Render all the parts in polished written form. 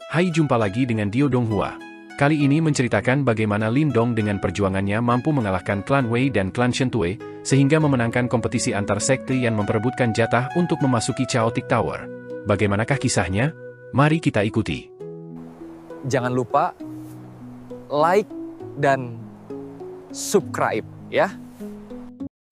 Hai, jumpa lagi dengan Dio Donghua. Kali ini menceritakan bagaimana Lin Dong dengan perjuangannya mampu mengalahkan klan Wei dan klan Shentue, sehingga memenangkan kompetisi antar sekte yang memperebutkan jatah untuk memasuki Chaotic Tower. Bagaimanakah kisahnya? Mari kita ikuti. Jangan lupa like dan subscribe ya.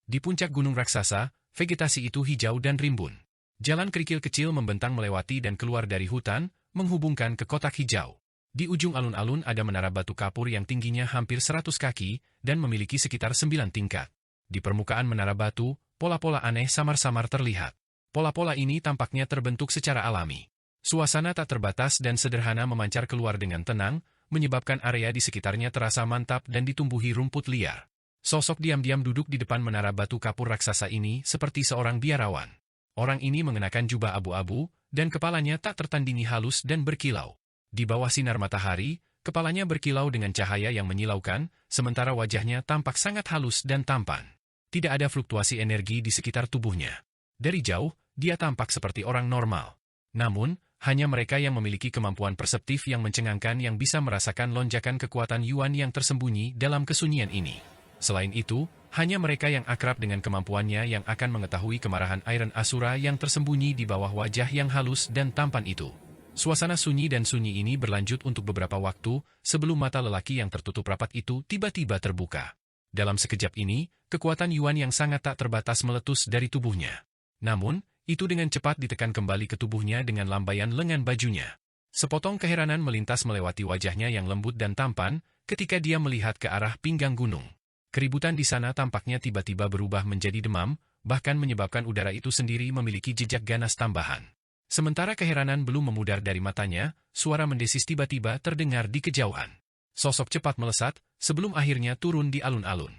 Di puncak gunung raksasa, vegetasi itu hijau dan rimbun. Jalan kerikil kecil membentang melewati dan keluar dari hutan, menghubungkan ke kotak hijau. Di ujung alun-alun ada menara batu kapur yang tingginya hampir 100 kaki dan memiliki sekitar 9 tingkat. Di permukaan menara batu, pola-pola aneh samar-samar terlihat. Pola-pola ini tampaknya terbentuk secara alami. Suasana tak terbatas dan sederhana memancar keluar dengan tenang, menyebabkan area di sekitarnya terasa mantap dan ditumbuhi rumput liar. Sosok diam-diam duduk di depan menara batu kapur raksasa ini seperti seorang biarawan. Orang ini mengenakan jubah abu-abu, dan kepalanya tak tertandingi halus dan berkilau. Di bawah sinar matahari, kepalanya berkilau dengan cahaya yang menyilaukan, sementara wajahnya tampak sangat halus dan tampan. Tidak ada fluktuasi energi di sekitar tubuhnya. Dari jauh, dia tampak seperti orang normal. Namun, hanya mereka yang memiliki kemampuan perseptif yang mencengangkan yang bisa merasakan lonjakan kekuatan Yuan yang tersembunyi dalam kesunyian ini. Selain itu, hanya mereka yang akrab dengan kemampuannya yang akan mengetahui kemarahan Iron Asura yang tersembunyi di bawah wajah yang halus dan tampan itu. Suasana sunyi dan sunyi ini berlanjut untuk beberapa waktu, sebelum mata lelaki yang tertutup rapat itu tiba-tiba terbuka. Dalam sekejap ini, kekuatan Yuan yang sangat tak terbatas meletus dari tubuhnya. Namun, itu dengan cepat ditekan kembali ke tubuhnya dengan lambaian lengan bajunya. Sepotong keheranan melintas melewati wajahnya yang lembut dan tampan, ketika dia melihat ke arah pinggang gunung. Keributan di sana tampaknya tiba-tiba berubah menjadi demam, bahkan menyebabkan udara itu sendiri memiliki jejak ganas tambahan. Sementara keheranan belum memudar dari matanya, suara mendesis tiba-tiba terdengar di kejauhan. Sosok cepat melesat, sebelum akhirnya turun di alun-alun.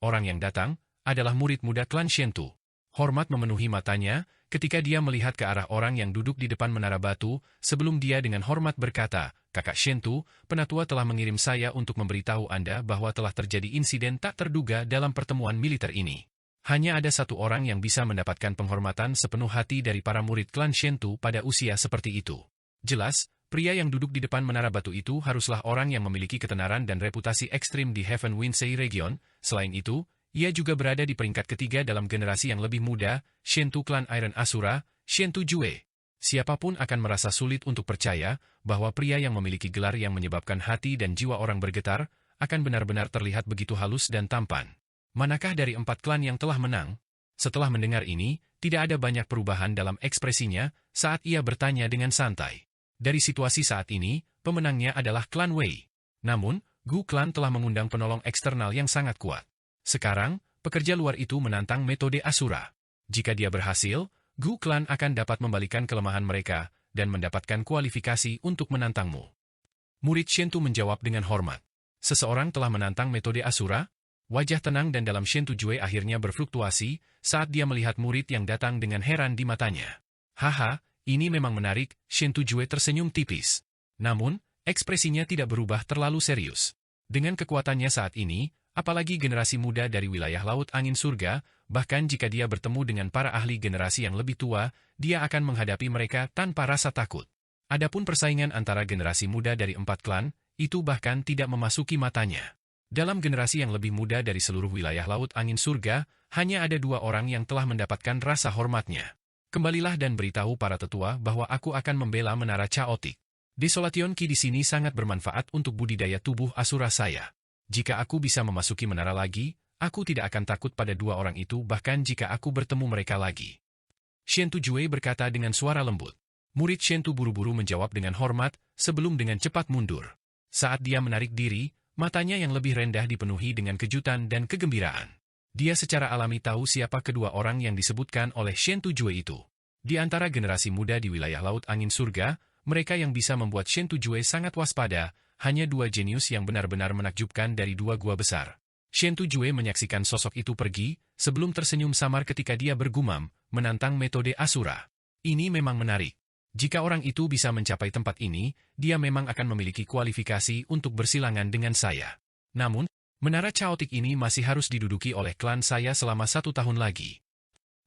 Orang yang datang adalah murid muda klan Shentu. Hormat memenuhi matanya, ketika dia melihat ke arah orang yang duduk di depan menara batu, sebelum dia dengan hormat berkata, "Kakak Shentu, penatua telah mengirim saya untuk memberitahu Anda bahwa telah terjadi insiden tak terduga dalam pertemuan militer ini. Hanya ada satu orang yang bisa mendapatkan penghormatan sepenuh hati dari para murid klan Shentu pada usia seperti itu. Jelas, pria yang duduk di depan menara batu itu haruslah orang yang memiliki ketenaran dan reputasi ekstrim di Heaven Winsei region. Selain itu, ia juga berada di peringkat ketiga dalam generasi yang lebih muda, Shentu klan Iron Asura, Shentu Jue. Siapapun akan merasa sulit untuk percaya bahwa pria yang memiliki gelar yang menyebabkan hati dan jiwa orang bergetar, akan benar-benar terlihat begitu halus dan tampan. Manakah dari 4 klan yang telah menang? Setelah mendengar ini, tidak ada banyak perubahan dalam ekspresinya saat ia bertanya dengan santai. Dari situasi saat ini, pemenangnya adalah klan Wei. Namun, Gu klan telah mengundang penolong eksternal yang sangat kuat. Sekarang, pekerja luar itu menantang metode Asura. Jika dia berhasil, Gu klan akan dapat membalikan kelemahan mereka dan mendapatkan kualifikasi untuk menantangmu. Murid Shentu menjawab dengan hormat. Seseorang telah menantang metode Asura? Wajah tenang dan dalam Shentu Jue akhirnya berfluktuasi saat dia melihat murid yang datang dengan heran di matanya. Haha, ini memang menarik, Shentu Jue tersenyum tipis. Namun, ekspresinya tidak berubah terlalu serius. Dengan kekuatannya saat ini, apalagi generasi muda dari wilayah Laut Angin Surga, bahkan jika dia bertemu dengan para ahli generasi yang lebih tua, dia akan menghadapi mereka tanpa rasa takut. Adapun persaingan antara generasi muda dari 4 klan, itu bahkan tidak memasuki matanya. Dalam generasi yang lebih muda dari seluruh wilayah Laut Angin Surga, hanya ada 2 orang yang telah mendapatkan rasa hormatnya. Kembalilah dan beritahu para tetua bahwa aku akan membela menara Chaotic. Desolation Ki di sini sangat bermanfaat untuk budidaya tubuh Asura saya. Jika aku bisa memasuki menara lagi, aku tidak akan takut pada 2 orang itu bahkan jika aku bertemu mereka lagi. Shentu Jue berkata dengan suara lembut. Murid Shentu buru-buru menjawab dengan hormat, sebelum dengan cepat mundur. Saat dia menarik diri, matanya yang lebih rendah dipenuhi dengan kejutan dan kegembiraan. Dia secara alami tahu siapa kedua orang yang disebutkan oleh Shentu Jue itu. Di antara generasi muda di wilayah Laut Angin Surga, mereka yang bisa membuat Shentu Jue sangat waspada, hanya 2 jenius yang benar-benar menakjubkan dari 2 gua besar. Shentu Jue menyaksikan sosok itu pergi, sebelum tersenyum samar ketika dia bergumam, menantang metode Asura. Ini memang menarik. Jika orang itu bisa mencapai tempat ini, dia memang akan memiliki kualifikasi untuk bersilangan dengan saya. Namun, menara Chaotic ini masih harus diduduki oleh klan saya selama 1 tahun lagi.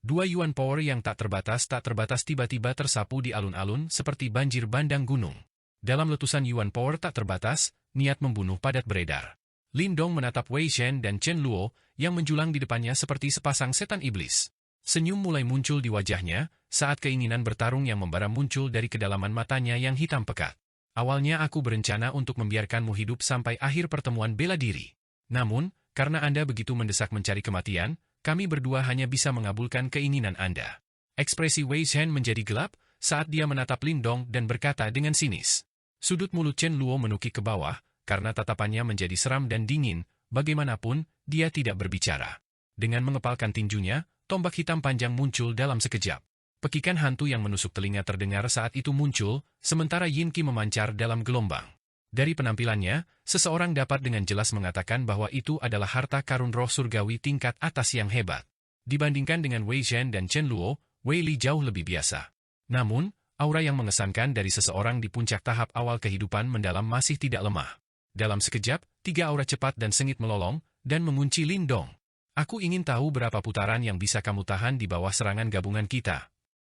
2 Yuan Power yang tak terbatas tiba-tiba tersapu di alun-alun seperti banjir bandang gunung. Dalam letusan Yuan Power tak terbatas, niat membunuh padat beredar. Lin Dong menatap Wei Shen dan Chen Luo yang menjulang di depannya seperti sepasang setan iblis. Senyum mulai muncul di wajahnya saat keinginan bertarung yang membara muncul dari kedalaman matanya yang hitam pekat. Awalnya aku berencana untuk membiarkanmu hidup sampai akhir pertemuan bela diri. Namun, karena Anda begitu mendesak mencari kematian, kami berdua hanya bisa mengabulkan keinginan Anda. Ekspresi Wei Shen menjadi gelap saat dia menatap Lin Dong dan berkata dengan sinis. Sudut mulut Chen Luo menukik ke bawah, karena tatapannya menjadi seram dan dingin, bagaimanapun, dia tidak berbicara. Dengan mengepalkan tinjunya, tombak hitam panjang muncul dalam sekejap. Pekikan hantu yang menusuk telinga terdengar saat itu muncul, sementara Yin Qi memancar dalam gelombang. Dari penampilannya, seseorang dapat dengan jelas mengatakan bahwa itu adalah harta karun roh surgawi tingkat atas yang hebat. Dibandingkan dengan Wei Shen dan Chen Luo, Wei Li jauh lebih biasa. Namun, aura yang mengesankan dari seseorang di puncak tahap awal kehidupan mendalam masih tidak lemah. Dalam sekejap, 3 aura cepat dan sengit melolong, dan mengunci Lin Dong. Aku ingin tahu berapa putaran yang bisa kamu tahan di bawah serangan gabungan kita.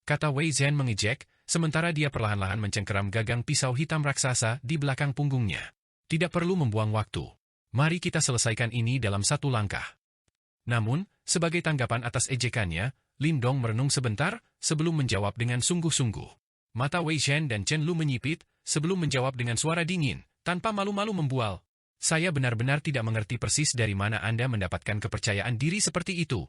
Kata Wei Zhen mengejek, sementara dia perlahan-lahan mencengkeram gagang pisau hitam raksasa di belakang punggungnya. Tidak perlu membuang waktu. Mari kita selesaikan ini dalam satu langkah. Namun, sebagai tanggapan atas ejekannya, Lin Dong merenung sebentar sebelum menjawab dengan sungguh-sungguh. Mata Wei Shen dan Chen Lu menyipit sebelum menjawab dengan suara dingin, tanpa malu-malu membual. Saya benar-benar tidak mengerti persis dari mana Anda mendapatkan kepercayaan diri seperti itu.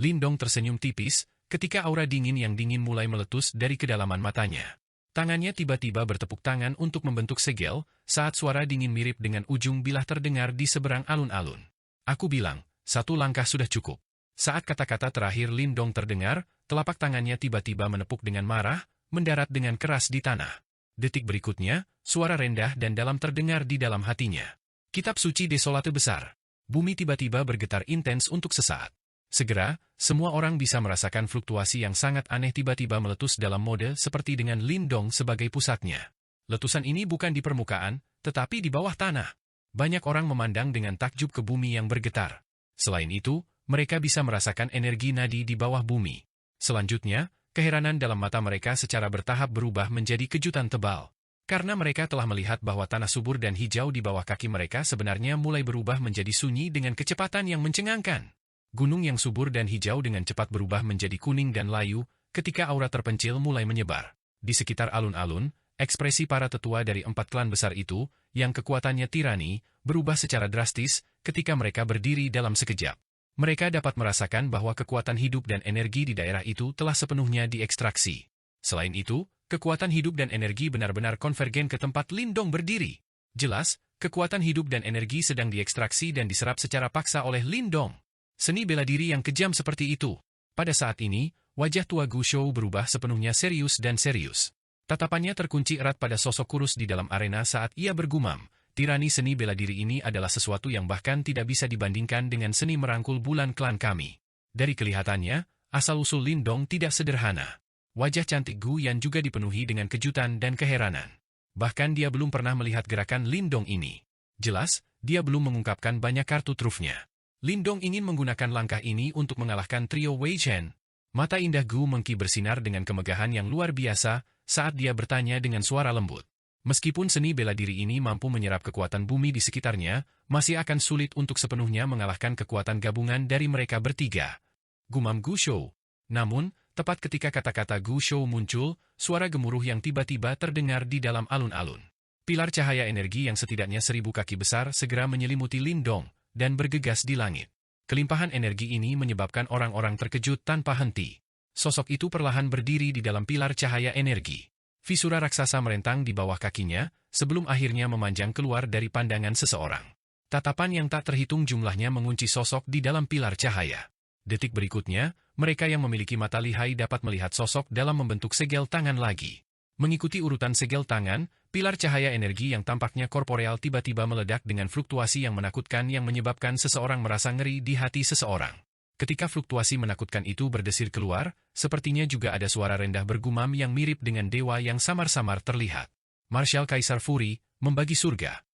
Lin Dong tersenyum tipis, ketika aura dingin yang dingin mulai meletus dari kedalaman matanya. Tangannya tiba-tiba bertepuk tangan untuk membentuk segel, saat suara dingin mirip dengan ujung bilah terdengar di seberang alun-alun. Aku bilang, 1 langkah sudah cukup. Saat kata-kata terakhir Lin Dong terdengar, telapak tangannya tiba-tiba menepuk dengan marah, mendarat dengan keras di tanah. Detik berikutnya, suara rendah dan dalam terdengar di dalam hatinya. Kitab suci desolate besar. Bumi tiba-tiba bergetar intens untuk sesaat. Segera, semua orang bisa merasakan fluktuasi yang sangat aneh tiba-tiba meletus dalam mode seperti dengan Lin Dong sebagai pusatnya. Letusan ini bukan di permukaan, tetapi di bawah tanah. Banyak orang memandang dengan takjub ke bumi yang bergetar. Selain itu, mereka bisa merasakan energi nadi di bawah bumi. Selanjutnya, keheranan dalam mata mereka secara bertahap berubah menjadi kejutan tebal. Karena mereka telah melihat bahwa tanah subur dan hijau di bawah kaki mereka sebenarnya mulai berubah menjadi sunyi dengan kecepatan yang mencengangkan. Gunung yang subur dan hijau dengan cepat berubah menjadi kuning dan layu ketika aura terpencil mulai menyebar. Di sekitar alun-alun, ekspresi para tetua dari 4 klan besar itu, yang kekuatannya tirani, berubah secara drastis ketika mereka berdiri dalam sekejap. Mereka dapat merasakan bahwa kekuatan hidup dan energi di daerah itu telah sepenuhnya diekstraksi. Selain itu, kekuatan hidup dan energi benar-benar konvergen ke tempat Lin Dong berdiri. Jelas, kekuatan hidup dan energi sedang diekstraksi dan diserap secara paksa oleh Lin Dong. Seni bela diri yang kejam seperti itu. Pada saat ini, wajah tua Gu Shou berubah sepenuhnya serius dan serius. Tatapannya terkunci erat pada sosok kurus di dalam arena saat ia bergumam, tirani seni bela diri ini adalah sesuatu yang bahkan tidak bisa dibandingkan dengan seni merangkul bulan klan kami. Dari kelihatannya, asal-usul Lin Dong tidak sederhana. Wajah cantik Gu Yan juga dipenuhi dengan kejutan dan keheranan. Bahkan dia belum pernah melihat gerakan Lin Dong ini. Jelas, dia belum mengungkapkan banyak kartu trufnya. Lin Dong ingin menggunakan langkah ini untuk mengalahkan trio Wei Shen. Mata indah Gu Mengki bersinar dengan kemegahan yang luar biasa saat dia bertanya dengan suara lembut. Meskipun seni bela diri ini mampu menyerap kekuatan bumi di sekitarnya, masih akan sulit untuk sepenuhnya mengalahkan kekuatan gabungan dari mereka bertiga. Gumam Gu Shou. Namun, tepat ketika kata-kata Gu Shou muncul, suara gemuruh yang tiba-tiba terdengar di dalam alun-alun. Pilar cahaya energi yang setidaknya 1000 kaki besar segera menyelimuti Lin Dong dan bergegas di langit. Kelimpahan energi ini menyebabkan orang-orang terkejut tanpa henti. Sosok itu perlahan berdiri di dalam pilar cahaya energi. Visura raksasa merentang di bawah kakinya, sebelum akhirnya memanjang keluar dari pandangan seseorang. Tatapan yang tak terhitung jumlahnya mengunci sosok di dalam pilar cahaya. Detik berikutnya, mereka yang memiliki mata lihai dapat melihat sosok dalam membentuk segel tangan lagi. Mengikuti urutan segel tangan, pilar cahaya energi yang tampaknya korporeal tiba-tiba meledak dengan fluktuasi yang menakutkan yang menyebabkan seseorang merasa ngeri di hati seseorang. Ketika fluktuasi menakutkan itu berdesir keluar, sepertinya juga ada suara rendah bergumam yang mirip dengan dewa yang samar-samar terlihat. Marshal Kaisar Fury, membagi surga.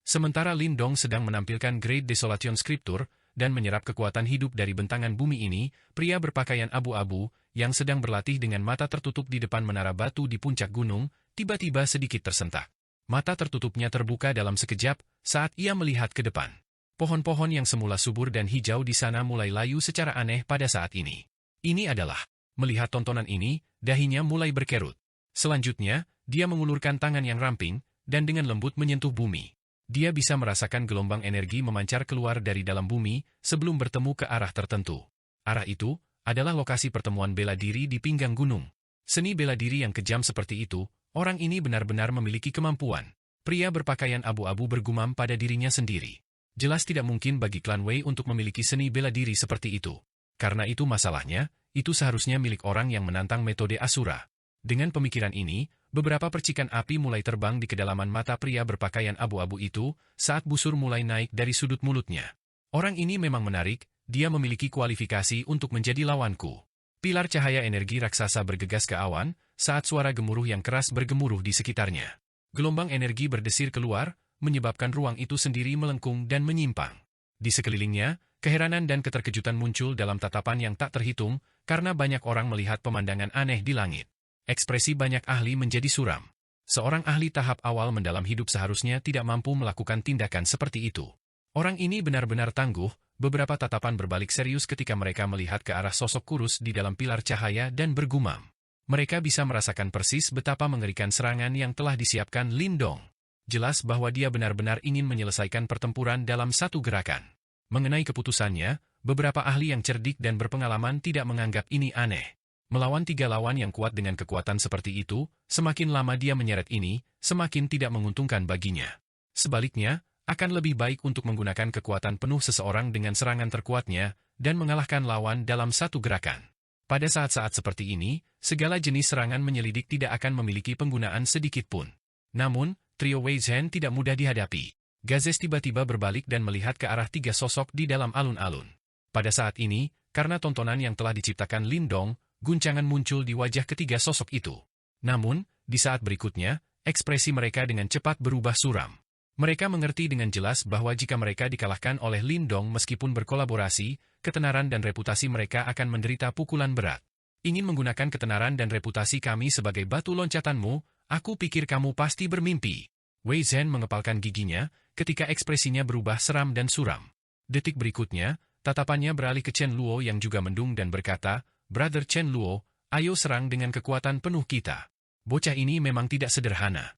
Sementara Lin Dong sedang menampilkan Great Desolation Scripture dan menyerap kekuatan hidup dari bentangan bumi ini, pria berpakaian abu-abu, yang sedang berlatih dengan mata tertutup di depan menara batu di puncak gunung, tiba-tiba sedikit tersentak. Mata tertutupnya terbuka dalam sekejap saat ia melihat ke depan. Pohon-pohon yang semula subur dan hijau di sana mulai layu secara aneh pada saat ini. Ini adalah, melihat tontonan ini, dahinya mulai berkerut. Selanjutnya, dia mengulurkan tangan yang ramping, dan dengan lembut menyentuh bumi. Dia bisa merasakan gelombang energi memancar keluar dari dalam bumi sebelum bertemu ke arah tertentu. Arah itu adalah lokasi pertemuan bela diri di pinggang gunung. Seni bela diri yang kejam seperti itu, orang ini benar-benar memiliki kemampuan. Pria berpakaian abu-abu bergumam pada dirinya sendiri. Jelas tidak mungkin bagi klan Wei untuk memiliki seni bela diri seperti itu. Karena itu masalahnya, itu seharusnya milik orang yang menantang metode Asura. Dengan pemikiran ini, beberapa percikan api mulai terbang di kedalaman mata pria berpakaian abu-abu itu saat busur mulai naik dari sudut mulutnya. Orang ini memang menarik, dia memiliki kualifikasi untuk menjadi lawanku. Pilar cahaya energi raksasa bergegas ke awan saat suara gemuruh yang keras bergemuruh di sekitarnya. Gelombang energi berdesir keluar, menyebabkan ruang itu sendiri melengkung dan menyimpang. Di sekelilingnya, keheranan dan keterkejutan muncul dalam tatapan yang tak terhitung karena banyak orang melihat pemandangan aneh di langit. Ekspresi banyak ahli menjadi suram. Seorang ahli tahap awal mendalam hidup seharusnya tidak mampu melakukan tindakan seperti itu. Orang ini benar-benar tangguh, beberapa tatapan berbalik serius ketika mereka melihat ke arah sosok kurus di dalam pilar cahaya dan bergumam. Mereka bisa merasakan persis betapa mengerikan serangan yang telah disiapkan Lin Dong. Jelas bahwa dia benar-benar ingin menyelesaikan pertempuran dalam satu gerakan. Mengenai keputusannya, beberapa ahli yang cerdik dan berpengalaman tidak menganggap ini aneh. Melawan 3 lawan yang kuat dengan kekuatan seperti itu, semakin lama dia menyeret ini, semakin tidak menguntungkan baginya. Sebaliknya, akan lebih baik untuk menggunakan kekuatan penuh seseorang dengan serangan terkuatnya, dan mengalahkan lawan dalam satu gerakan. Pada saat-saat seperti ini, segala jenis serangan menyelidik tidak akan memiliki penggunaan sedikit pun. Namun, trio Wei Zhen tidak mudah dihadapi. Gazes tiba-tiba berbalik dan melihat ke arah 3 sosok di dalam alun-alun. Pada saat ini, karena tontonan yang telah diciptakan Lin Dong, guncangan muncul di wajah ketiga sosok itu. Namun, di saat berikutnya, ekspresi mereka dengan cepat berubah suram. Mereka mengerti dengan jelas bahwa jika mereka dikalahkan oleh Lin Dong meskipun berkolaborasi, ketenaran dan reputasi mereka akan menderita pukulan berat. Ingin menggunakan ketenaran dan reputasi kami sebagai batu loncatanmu, aku pikir kamu pasti bermimpi. Wei Zhen mengepalkan giginya ketika ekspresinya berubah seram dan suram. Detik berikutnya, tatapannya beralih ke Chen Luo yang juga mendung dan berkata, Brother Chen Luo, ayo serang dengan kekuatan penuh kita. Bocah ini memang tidak sederhana.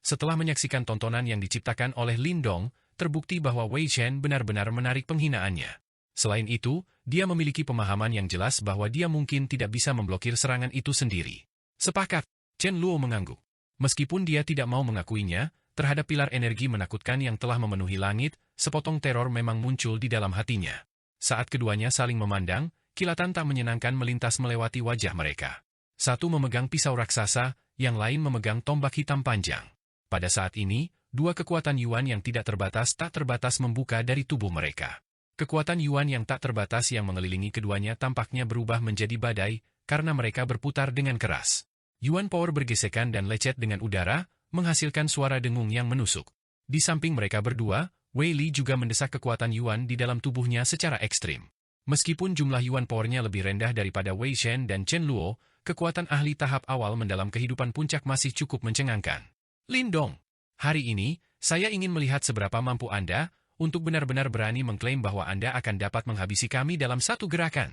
Setelah menyaksikan tontonan yang diciptakan oleh Lin Dong, terbukti bahwa Wei Zhen benar-benar menarik penghinaannya. Selain itu, dia memiliki pemahaman yang jelas bahwa dia mungkin tidak bisa memblokir serangan itu sendiri. Sepakat, Chen Luo mengangguk. Meskipun dia tidak mau mengakuinya, terhadap pilar energi menakutkan yang telah memenuhi langit, sepotong teror memang muncul di dalam hatinya. Saat keduanya saling memandang, kilatan tak menyenangkan melintas melewati wajah mereka. Satu memegang pisau raksasa, yang lain memegang tombak hitam panjang. Pada saat ini, 2 kekuatan Yuan yang tidak terbatas tak terbatas membuka dari tubuh mereka. Kekuatan Yuan yang tak terbatas yang mengelilingi keduanya tampaknya berubah menjadi badai, karena mereka berputar dengan keras. Yuan Power bergesekan dan lecet dengan udara, menghasilkan suara dengung yang menusuk. Di samping mereka berdua, Wei Li juga mendesak kekuatan Yuan di dalam tubuhnya secara ekstrim. Meskipun jumlah Yuan Power-nya lebih rendah daripada Wei Zhen dan Chen Luo, kekuatan ahli tahap awal mendalam kehidupan puncak masih cukup mencengangkan. Lin Dong, hari ini, saya ingin melihat seberapa mampu Anda untuk benar-benar berani mengklaim bahwa Anda akan dapat menghabisi kami dalam satu gerakan.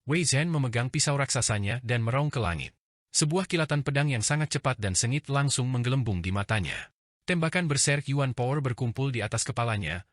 Wei Zhen memegang pisau raksasanya dan meraung ke langit. Sebuah kilatan pedang yang sangat cepat dan sengit langsung menggelembung di matanya. Tembakan berserk Yuan Power berkumpul di atas kepalanya,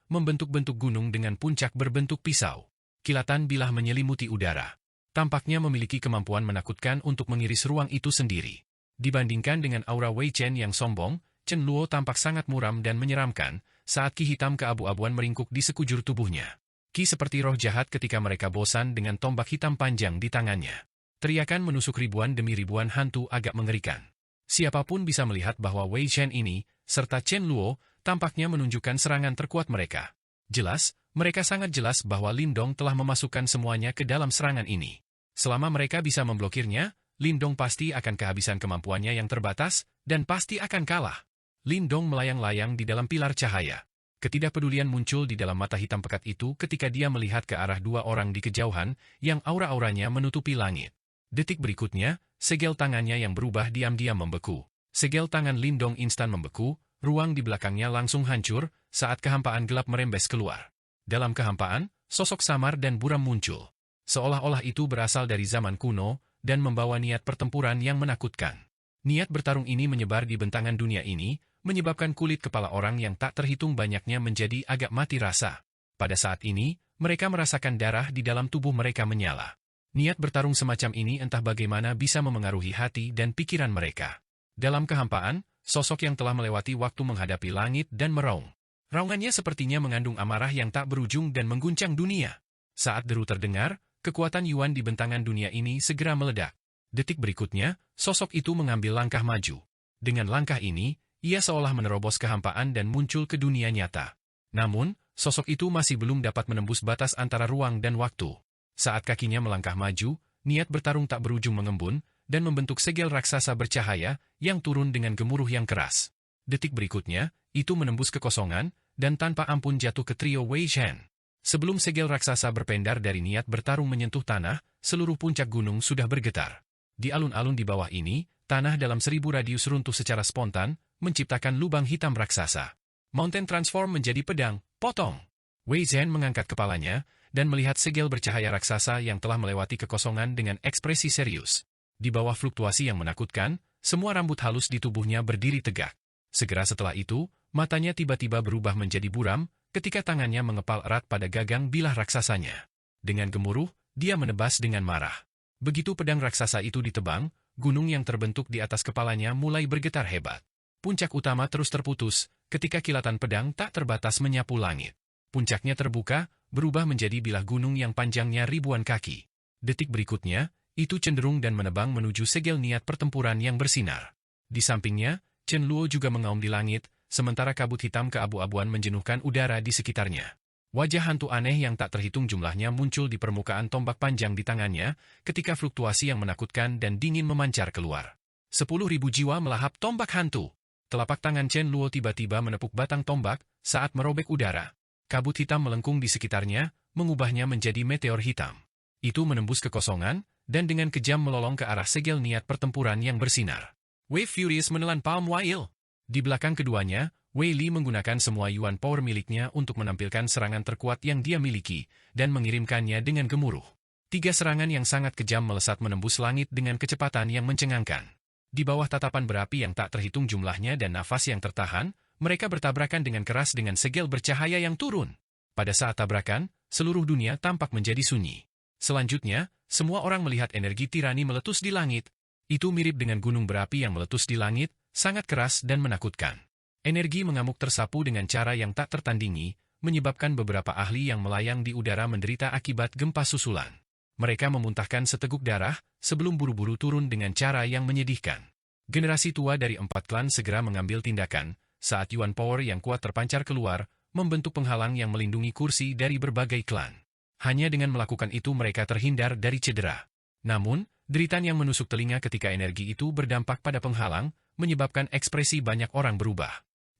membentuk-bentuk gunung dengan puncak berbentuk pisau. Kilatan bilah menyelimuti udara. Tampaknya memiliki kemampuan menakutkan untuk mengiris ruang itu sendiri. Dibandingkan dengan aura Wei Chen yang sombong, Chen Luo tampak sangat muram dan menyeramkan saat ki hitam keabu-abuan meringkuk di sekujur tubuhnya. Ki seperti roh jahat ketika mereka bosan dengan tombak hitam panjang di tangannya. Teriakan menusuk ribuan demi ribuan hantu agak mengerikan. Siapapun bisa melihat bahwa Wei Chen ini, serta Chen Luo, tampaknya menunjukkan serangan terkuat mereka. Jelas, mereka sangat jelas bahwa Lin Dong telah memasukkan semuanya ke dalam serangan ini. Selama mereka bisa memblokirnya, Lin Dong pasti akan kehabisan kemampuannya yang terbatas, dan pasti akan kalah. Lin Dong melayang-layang di dalam pilar cahaya. Ketidakpedulian muncul di dalam mata hitam pekat itu ketika dia melihat ke arah 2 orang di kejauhan, yang aura-auranya menutupi langit. Detik berikutnya, segel tangannya yang berubah diam-diam membeku. Segel tangan Lindong instan membeku, ruang di belakangnya langsung hancur saat kehampaan gelap merembes keluar. Dalam kehampaan, sosok samar dan buram muncul. Seolah-olah itu berasal dari zaman kuno dan membawa niat pertempuran yang menakutkan. Niat bertarung ini menyebar di bentangan dunia ini, menyebabkan kulit kepala orang yang tak terhitung banyaknya menjadi agak mati rasa. Pada saat ini, mereka merasakan darah di dalam tubuh mereka menyala. Niat bertarung semacam ini entah bagaimana bisa memengaruhi hati dan pikiran mereka. Dalam kehampaan, sosok yang telah melewati waktu menghadapi langit dan meraung. Raungannya sepertinya mengandung amarah yang tak berujung dan mengguncang dunia. Saat deru terdengar, kekuatan Yuan di bentangan dunia ini segera meledak. Detik berikutnya, sosok itu mengambil langkah maju. Dengan langkah ini, ia seolah menerobos kehampaan dan muncul ke dunia nyata. Namun, sosok itu masih belum dapat menembus batas antara ruang dan waktu. Saat kakinya melangkah maju, niat bertarung tak berujung mengembun, dan membentuk segel raksasa bercahaya yang turun dengan gemuruh yang keras. Detik berikutnya, itu menembus kekosongan, dan tanpa ampun jatuh ke trio Wei Shen. Sebelum segel raksasa berpendar dari niat bertarung menyentuh tanah, seluruh puncak gunung sudah bergetar. Di alun-alun di bawah ini, tanah dalam 1000 radius runtuh secara spontan, menciptakan lubang hitam raksasa. Mountain transform menjadi pedang, potong. Wei Zhen mengangkat kepalanya, dan melihat segel bercahaya raksasa yang telah melewati kekosongan dengan ekspresi serius. Di bawah fluktuasi yang menakutkan, semua rambut halus di tubuhnya berdiri tegak. Segera setelah itu, matanya tiba-tiba berubah menjadi buram, ketika tangannya mengepal erat pada gagang bilah raksasanya. Dengan gemuruh, dia menebas dengan marah. Begitu pedang raksasa itu ditebang, gunung yang terbentuk di atas kepalanya mulai bergetar hebat. Puncak utama terus terputus, ketika kilatan pedang tak terbatas menyapu langit. Puncaknya terbuka, berubah menjadi bilah gunung yang panjangnya ribuan kaki. Detik berikutnya, itu cenderung dan menebang menuju segel niat pertempuran yang bersinar. Di sampingnya, Chen Luo juga mengaum di langit, sementara kabut hitam keabu-abuan menjenuhkan udara di sekitarnya. Wajah hantu aneh yang tak terhitung jumlahnya muncul di permukaan tombak panjang di tangannya, ketika fluktuasi yang menakutkan dan dingin memancar keluar. 10.000 jiwa melahap tombak hantu. Telapak tangan Chen Luo tiba-tiba menepuk batang tombak saat merobek udara. Kabut hitam melengkung di sekitarnya, mengubahnya menjadi meteor hitam. Itu menembus kekosongan, dan dengan kejam melolong ke arah segel niat pertempuran yang bersinar. Wave Furious menelan Palm Whale. Di belakang keduanya, Wei Li menggunakan semua Yuan Power miliknya untuk menampilkan serangan terkuat yang dia miliki, dan mengirimkannya dengan gemuruh. 3 serangan yang sangat kejam melesat menembus langit dengan kecepatan yang mencengangkan. Di bawah tatapan berapi yang tak terhitung jumlahnya dan nafas yang tertahan, mereka bertabrakan dengan keras dengan segel bercahaya yang turun. Pada saat tabrakan, seluruh dunia tampak menjadi sunyi. Selanjutnya, semua orang melihat energi tirani meletus di langit. Itu mirip dengan gunung berapi yang meletus di langit, sangat keras dan menakutkan. Energi mengamuk tersapu dengan cara yang tak tertandingi, menyebabkan beberapa ahli yang melayang di udara menderita akibat gempa susulan. Mereka memuntahkan seteguk darah, sebelum buru-buru turun dengan cara yang menyedihkan. Generasi tua dari 4 klan segera mengambil tindakan, saat Yuan Power yang kuat terpancar keluar, membentuk penghalang yang melindungi kursi dari berbagai klan. Hanya dengan melakukan itu mereka terhindar dari cedera. Namun, deritan yang menusuk telinga ketika energi itu berdampak pada penghalang, menyebabkan ekspresi banyak orang berubah.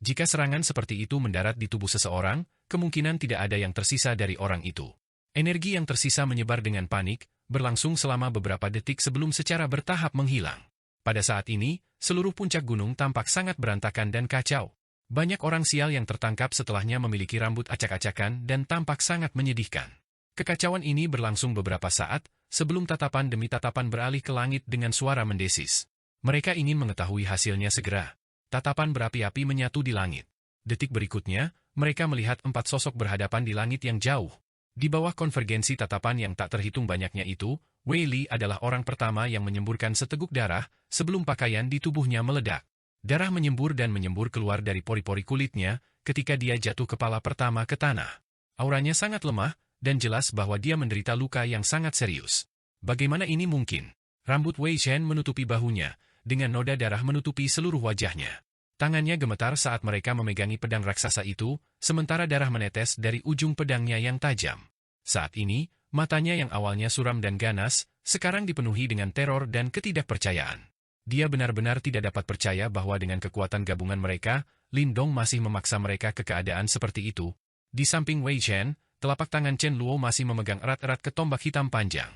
Jika serangan seperti itu mendarat di tubuh seseorang, kemungkinan tidak ada yang tersisa dari orang itu. Energi yang tersisa menyebar dengan panik, berlangsung selama beberapa detik sebelum secara bertahap menghilang. Pada saat ini, seluruh puncak gunung tampak sangat berantakan dan kacau. Banyak orang sial yang tertangkap setelahnya memiliki rambut acak-acakan dan tampak sangat menyedihkan. Kekacauan ini berlangsung beberapa saat, sebelum tatapan demi tatapan beralih ke langit dengan suara mendesis. Mereka ingin mengetahui hasilnya segera. Tatapan berapi-api menyatu di langit. Detik berikutnya, mereka melihat 4 sosok berhadapan di langit yang jauh. Di bawah konvergensi tatapan yang tak terhitung banyaknya itu, Wei Li adalah orang pertama yang menyemburkan seteguk darah, sebelum pakaian di tubuhnya meledak. Darah menyembur dan menyembur keluar dari pori-pori kulitnya, ketika dia jatuh kepala pertama ke tanah. Auranya sangat lemah, dan jelas bahwa dia menderita luka yang sangat serius. Bagaimana ini mungkin? Rambut Wei Shen menutupi bahunya, dengan noda darah menutupi seluruh wajahnya. Tangannya gemetar saat mereka memegangi pedang raksasa itu, sementara darah menetes dari ujung pedangnya yang tajam. Saat ini, matanya yang awalnya suram dan ganas, sekarang dipenuhi dengan teror dan ketidakpercayaan. Dia benar-benar tidak dapat percaya bahwa dengan kekuatan gabungan mereka, Lindong masih memaksa mereka ke keadaan seperti itu. Di samping Wei Shen, telapak tangan Chen Luo masih memegang erat-erat ke tombak hitam panjang.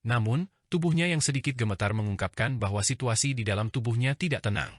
Namun, tubuhnya yang sedikit gemetar mengungkapkan bahwa situasi di dalam tubuhnya tidak tenang.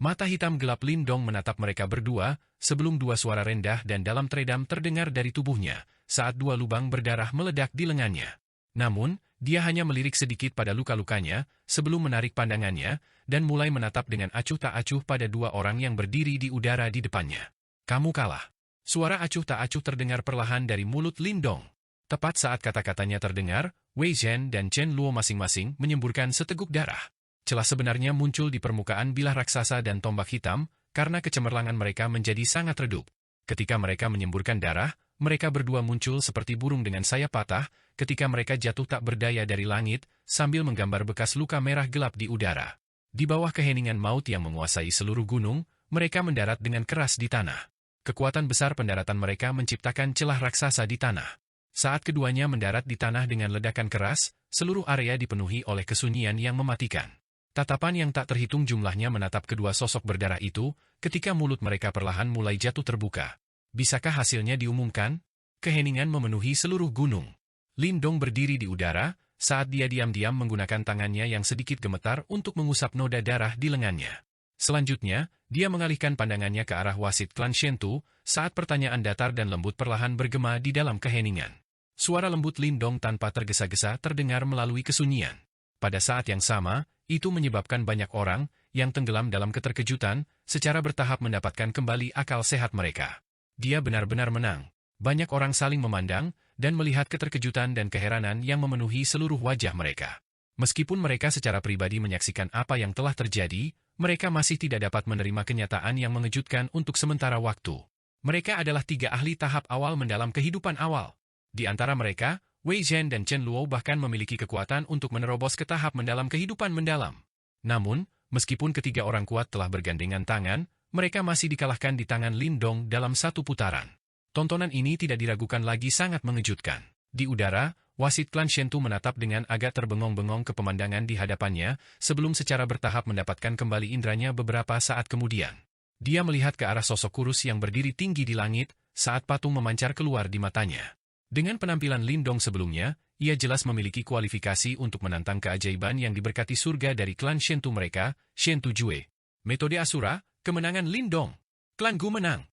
Mata hitam gelap Lindong menatap mereka berdua, sebelum dua suara rendah dan dalam teredam terdengar dari tubuhnya, saat dua lubang berdarah meledak di lengannya. Namun, dia hanya melirik sedikit pada luka-lukanya, sebelum menarik pandangannya, dan mulai menatap dengan acuh tak acuh pada dua orang yang berdiri di udara di depannya. Kamu kalah. Suara acuh tak acuh terdengar perlahan dari mulut Lindong. Tepat saat kata-katanya terdengar, Wei Zhen dan Chen Luo masing-masing menyemburkan seteguk darah. Celah sebenarnya muncul di permukaan bilah raksasa dan tombak hitam, karena kecemerlangan mereka menjadi sangat redup. Ketika mereka menyemburkan darah, mereka berdua muncul seperti burung dengan sayap patah, ketika mereka jatuh tak berdaya dari langit, sambil menggambar bekas luka merah gelap di udara. Di bawah keheningan maut yang menguasai seluruh gunung, mereka mendarat dengan keras di tanah. Kekuatan besar pendaratan mereka menciptakan celah raksasa di tanah. Saat keduanya mendarat di tanah dengan ledakan keras, seluruh area dipenuhi oleh kesunyian yang mematikan. Tatapan yang tak terhitung jumlahnya menatap kedua sosok berdarah itu, ketika mulut mereka perlahan mulai jatuh terbuka. Bisakah hasilnya diumumkan? Keheningan memenuhi seluruh gunung. Lindong berdiri di udara, saat dia diam-diam menggunakan tangannya yang sedikit gemetar untuk mengusap noda darah di lengannya. Selanjutnya, dia mengalihkan pandangannya ke arah wasit klan Shentu, saat pertanyaan datar dan lembut perlahan bergema di dalam keheningan. Suara lembut Lindong tanpa tergesa-gesa terdengar melalui kesunyian. Pada saat yang sama, itu menyebabkan banyak orang, yang tenggelam dalam keterkejutan, secara bertahap mendapatkan kembali akal sehat mereka. Dia benar-benar menang. Banyak orang saling memandang, dan melihat keterkejutan dan keheranan yang memenuhi seluruh wajah mereka. Meskipun mereka secara pribadi menyaksikan apa yang telah terjadi, mereka masih tidak dapat menerima kenyataan yang mengejutkan untuk sementara waktu. Mereka adalah 3 ahli tahap awal mendalam kehidupan awal. Di antara mereka, Wei Zhen dan Chen Luo bahkan memiliki kekuatan untuk menerobos ke tahap mendalam kehidupan mendalam. Namun, meskipun ketiga orang kuat telah bergandengan tangan, mereka masih dikalahkan di tangan Lindong dalam satu putaran. Tontonan ini tidak diragukan lagi sangat mengejutkan. Di udara, wasit klan Shentu menatap dengan agak terbengong-bengong ke pemandangan di hadapannya, sebelum secara bertahap mendapatkan kembali indranya beberapa saat kemudian. Dia melihat ke arah sosok kurus yang berdiri tinggi di langit, saat patung memancar keluar di matanya. Dengan penampilan Lindong sebelumnya, ia jelas memiliki kualifikasi untuk menantang keajaiban yang diberkati surga dari klan Shentu mereka, Shentu Jue. Metode Asura, kemenangan Lindong. Klan Gu menang.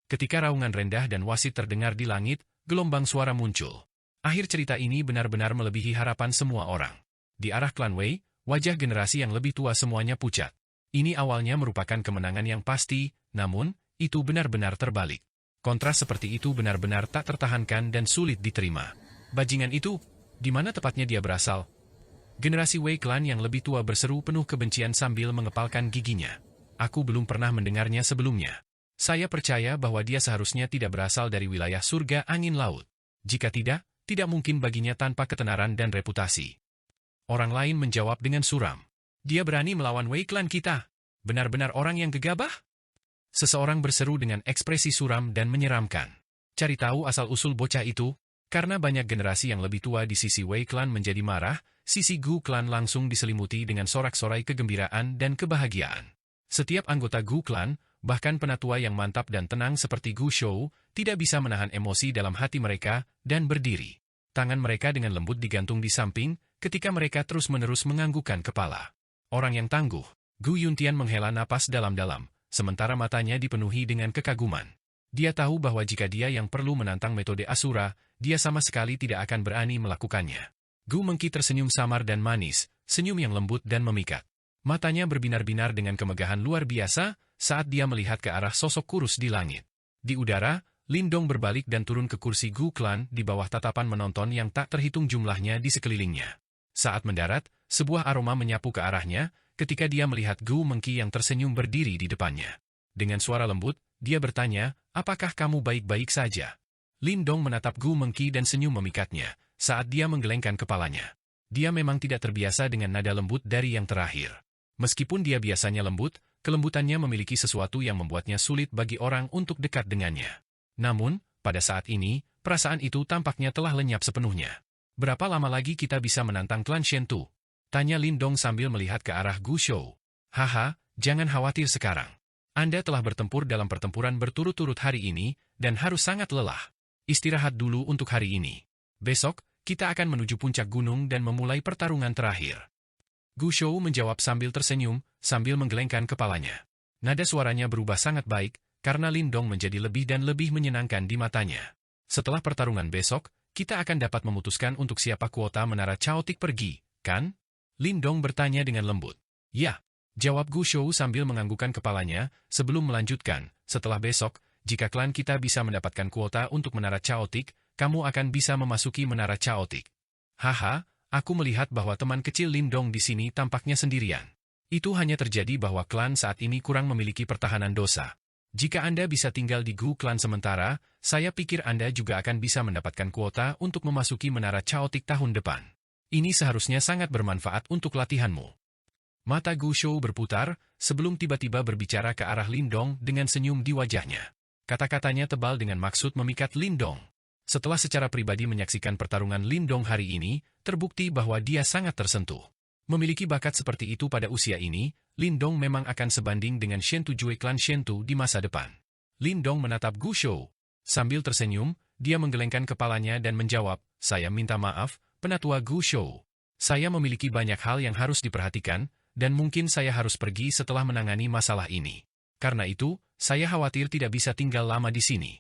Ketika raungan rendah dan wasit terdengar di langit, gelombang suara muncul. Akhir cerita ini benar-benar melebihi harapan semua orang. Di arah klan Wei, wajah generasi yang lebih tua semuanya pucat. Ini awalnya merupakan kemenangan yang pasti, namun, itu benar-benar terbalik. Kontras seperti itu benar-benar tak tertahankan dan sulit diterima. Bajingan itu, di mana tepatnya dia berasal? Generasi Wei Clan yang lebih tua berseru penuh kebencian sambil mengepalkan giginya. Aku belum pernah mendengarnya sebelumnya. Saya percaya bahwa dia seharusnya tidak berasal dari wilayah surga angin laut. Jika tidak, tidak mungkin baginya tanpa ketenaran dan reputasi. Orang lain menjawab dengan suram. Dia berani melawan Wei Clan kita. Benar-benar orang yang gegabah? Seseorang berseru dengan ekspresi suram dan menyeramkan. Cari tahu asal-usul bocah itu? Karena banyak generasi yang lebih tua di sisi Wei Clan menjadi marah, sisi Gu Clan langsung diselimuti dengan sorak-sorai kegembiraan dan kebahagiaan. Setiap anggota Gu Clan, bahkan penatua yang mantap dan tenang seperti Gu Shou, tidak bisa menahan emosi dalam hati mereka, dan berdiri. Tangan mereka dengan lembut digantung di samping, ketika mereka terus-menerus menganggukkan kepala. Orang yang tangguh, Gu Yuntian menghela napas dalam-dalam, sementara matanya dipenuhi dengan kekaguman. Dia tahu bahwa jika dia yang perlu menantang metode Asura, dia sama sekali tidak akan berani melakukannya. Gu Mengki tersenyum samar dan manis, senyum yang lembut dan memikat. Matanya berbinar-binar dengan kemegahan luar biasa saat dia melihat ke arah sosok kurus di langit. Di udara, Lindong berbalik dan turun ke kursi Gu Clan di bawah tatapan menonton yang tak terhitung jumlahnya di sekelilingnya. Saat mendarat, sebuah aroma menyapu ke arahnya, ketika dia melihat Gu Mengki yang tersenyum berdiri di depannya. Dengan suara lembut, dia bertanya, apakah kamu baik-baik saja? Lindong menatap Gu Mengki dan senyum memikatnya, saat dia menggelengkan kepalanya. Dia memang tidak terbiasa dengan nada lembut dari yang terakhir. Meskipun dia biasanya lembut, kelembutannya memiliki sesuatu yang membuatnya sulit bagi orang untuk dekat dengannya. Namun, pada saat ini, perasaan itu tampaknya telah lenyap sepenuhnya. Berapa lama lagi kita bisa menantang klan Shentu? Tanya Lindong sambil melihat ke arah Gu Shou. Haha, jangan khawatir sekarang. Anda telah bertempur dalam pertempuran berturut-turut hari ini, dan harus sangat lelah. Istirahat dulu untuk hari ini. Besok, kita akan menuju puncak gunung dan memulai pertarungan terakhir. Gu Shou menjawab sambil tersenyum, sambil menggelengkan kepalanya. Nada suaranya berubah sangat baik, karena Lindong menjadi lebih dan lebih menyenangkan di matanya. Setelah pertarungan besok, kita akan dapat memutuskan untuk siapa kuota menara Chaotic pergi, kan? Lindong bertanya dengan lembut. Ya, jawab Gu Shou sambil menganggukkan kepalanya, sebelum melanjutkan, setelah besok, jika klan kita bisa mendapatkan kuota untuk menara Chaotic, kamu akan bisa memasuki menara Chaotic. Haha, aku melihat bahwa teman kecil Lindong di sini tampaknya sendirian. Itu hanya terjadi bahwa klan saat ini kurang memiliki pertahanan dosa. Jika Anda bisa tinggal di Gu klan sementara, saya pikir Anda juga akan bisa mendapatkan kuota untuk memasuki menara Chaotic tahun depan. Ini seharusnya sangat bermanfaat untuk latihanmu. Mata Gu Shou berputar, sebelum tiba-tiba berbicara ke arah Lindong dengan senyum di wajahnya. Kata-katanya tebal dengan maksud memikat Lindong. Setelah secara pribadi menyaksikan pertarungan Lindong hari ini, terbukti bahwa dia sangat tersentuh. Memiliki bakat seperti itu pada usia ini, Lindong memang akan sebanding dengan Shen Tujue klan Shentu di masa depan. Lindong menatap Gu Shou. Sambil tersenyum, dia menggelengkan kepalanya dan menjawab, "Saya minta maaf, Penatua Gu Shou. Saya memiliki banyak hal yang harus diperhatikan, dan mungkin saya harus pergi setelah menangani masalah ini. Karena itu, saya khawatir tidak bisa tinggal lama di sini."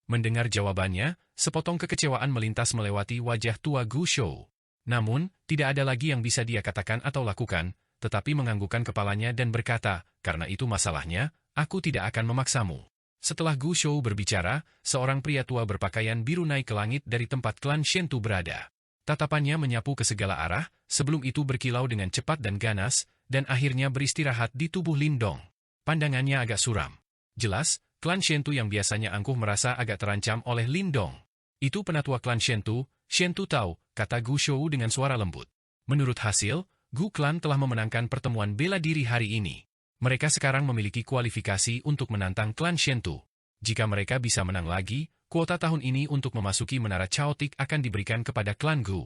Mendengar jawabannya, sepotong kekecewaan melintas melewati wajah tua Gu Shou. Namun, tidak ada lagi yang bisa dia katakan atau lakukan, tetapi menganggukkan kepalanya dan berkata, "Karena itu masalahnya, aku tidak akan memaksamu." Setelah Gu Shou berbicara, seorang pria tua berpakaian biru naik ke langit dari tempat klan Shentu berada. Tatapannya menyapu ke segala arah, sebelum itu berkilau dengan cepat dan ganas, dan akhirnya beristirahat di tubuh Lindong. Pandangannya agak suram. Jelas, klan Shentu yang biasanya angkuh merasa agak terancam oleh Lindong. "Itu penatua klan Shentu, Shentu tahu," kata Gu Shou dengan suara lembut. Menurut hasil, Gu klan telah memenangkan pertemuan bela diri hari ini. Mereka sekarang memiliki kualifikasi untuk menantang klan Shentu. Jika mereka bisa menang lagi, kuota tahun ini untuk memasuki menara Chaotic akan diberikan kepada klan Gu.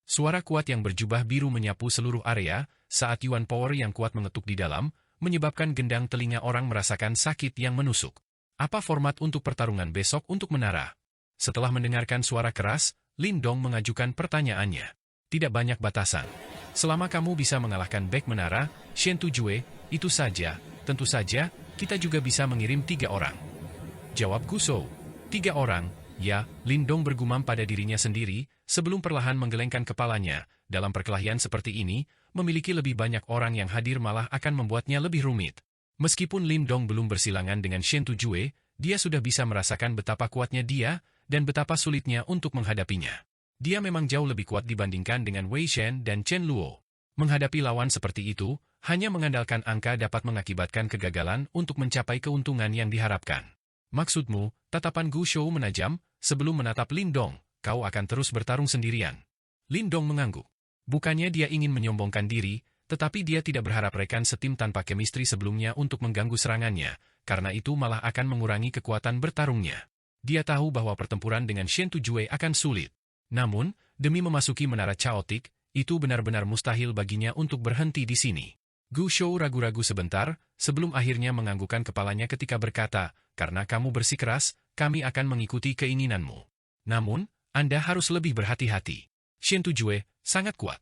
Suara kuat yang berjubah biru menyapu seluruh area, saat Yuan Power yang kuat mengetuk di dalam, menyebabkan gendang telinga orang merasakan sakit yang menusuk. Apa format untuk pertarungan besok untuk menara? Setelah mendengarkan suara keras, Lindong mengajukan pertanyaannya. Tidak banyak batasan. Selama kamu bisa mengalahkan back menara, Shen Tujue, itu saja, tentu saja, kita juga bisa mengirim 3 orang. Jawab Gu Shou. 3 orang, ya, Lindong bergumam pada dirinya sendiri, sebelum perlahan menggelengkan kepalanya. Dalam perkelahian seperti ini, memiliki lebih banyak orang yang hadir malah akan membuatnya lebih rumit. Meskipun Lindong belum bersilangan dengan Shen Tujue, dia sudah bisa merasakan betapa kuatnya dia, dan betapa sulitnya untuk menghadapinya. Dia memang jauh lebih kuat dibandingkan dengan Wei Shen dan Chen Luo. Menghadapi lawan seperti itu, hanya mengandalkan angka dapat mengakibatkan kegagalan untuk mencapai keuntungan yang diharapkan. Maksudmu, tatapan Gu Shou menajam, sebelum menatap Lindong, kau akan terus bertarung sendirian. Lindong mengangguk. Bukannya dia ingin menyombongkan diri, tetapi dia tidak berharap rekan setim tanpa chemistry sebelumnya untuk mengganggu serangannya, karena itu malah akan mengurangi kekuatan bertarungnya. Dia tahu bahwa pertempuran dengan Shen Tujue akan sulit. Namun, demi memasuki menara Chaotic, itu benar-benar mustahil baginya untuk berhenti di sini. Gu Shou ragu-ragu sebentar, sebelum akhirnya menganggukkan kepalanya ketika berkata, "Karena kamu bersikeras, kami akan mengikuti keinginanmu. Namun, Anda harus lebih berhati-hati. Shen Tujue sangat kuat."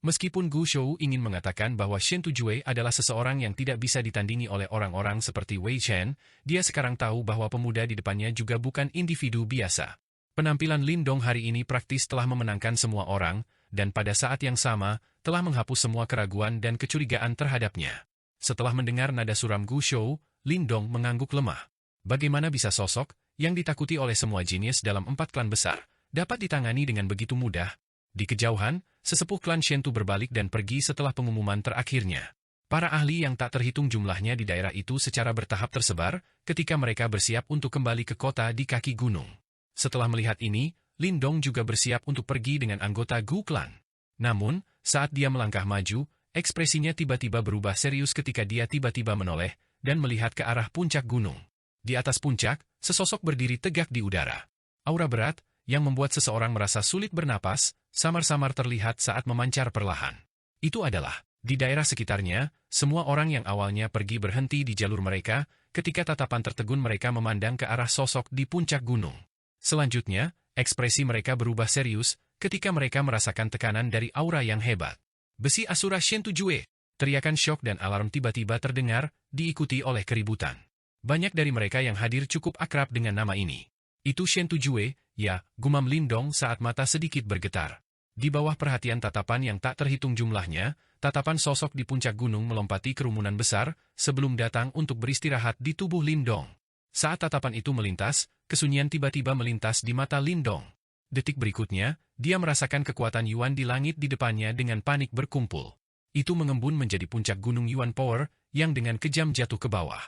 Meskipun Gu Shou ingin mengatakan bahwa Shen Tujue adalah seseorang yang tidak bisa ditandingi oleh orang-orang seperti Wei Chen, dia sekarang tahu bahwa pemuda di depannya juga bukan individu biasa. Penampilan Lindong hari ini praktis telah memenangkan semua orang, dan pada saat yang sama, telah menghapus semua keraguan dan kecurigaan terhadapnya. Setelah mendengar nada suram Gu Shou, Lindong mengangguk lemah. Bagaimana bisa sosok, yang ditakuti oleh semua jenius dalam 4 klan besar, dapat ditangani dengan begitu mudah? Di kejauhan, sesepuh klan Shentu berbalik dan pergi setelah pengumuman terakhirnya. Para ahli yang tak terhitung jumlahnya di daerah itu secara bertahap tersebar, ketika mereka bersiap untuk kembali ke kota di kaki gunung. Setelah melihat ini, Lindong juga bersiap untuk pergi dengan anggota Gu Clan. Namun, saat dia melangkah maju, ekspresinya tiba-tiba berubah serius ketika dia tiba-tiba menoleh dan melihat ke arah puncak gunung. Di atas puncak, sesosok berdiri tegak di udara. Aura berat, yang membuat seseorang merasa sulit bernapas, samar-samar terlihat saat memancar perlahan. Itu adalah, di daerah sekitarnya, semua orang yang awalnya pergi berhenti di jalur mereka, ketika tatapan tertegun mereka memandang ke arah sosok di puncak gunung. Selanjutnya, ekspresi mereka berubah serius, ketika mereka merasakan tekanan dari aura yang hebat. Besi Asura Shentu Jue. Teriakan syok dan alarm tiba-tiba terdengar, diikuti oleh keributan. Banyak dari mereka yang hadir cukup akrab dengan nama ini. Itu Shentu Jue, ya, gumam Lindong saat mata sedikit bergetar. Di bawah perhatian tatapan yang tak terhitung jumlahnya, tatapan sosok di puncak gunung melompati kerumunan besar sebelum datang untuk beristirahat di tubuh Lindong. Saat tatapan itu melintas, kesunyian tiba-tiba melintas di mata Lindong. Detik berikutnya, dia merasakan kekuatan Yuan di langit di depannya dengan panik berkumpul. Itu mengembun menjadi puncak gunung Yuan Power yang dengan kejam jatuh ke bawah.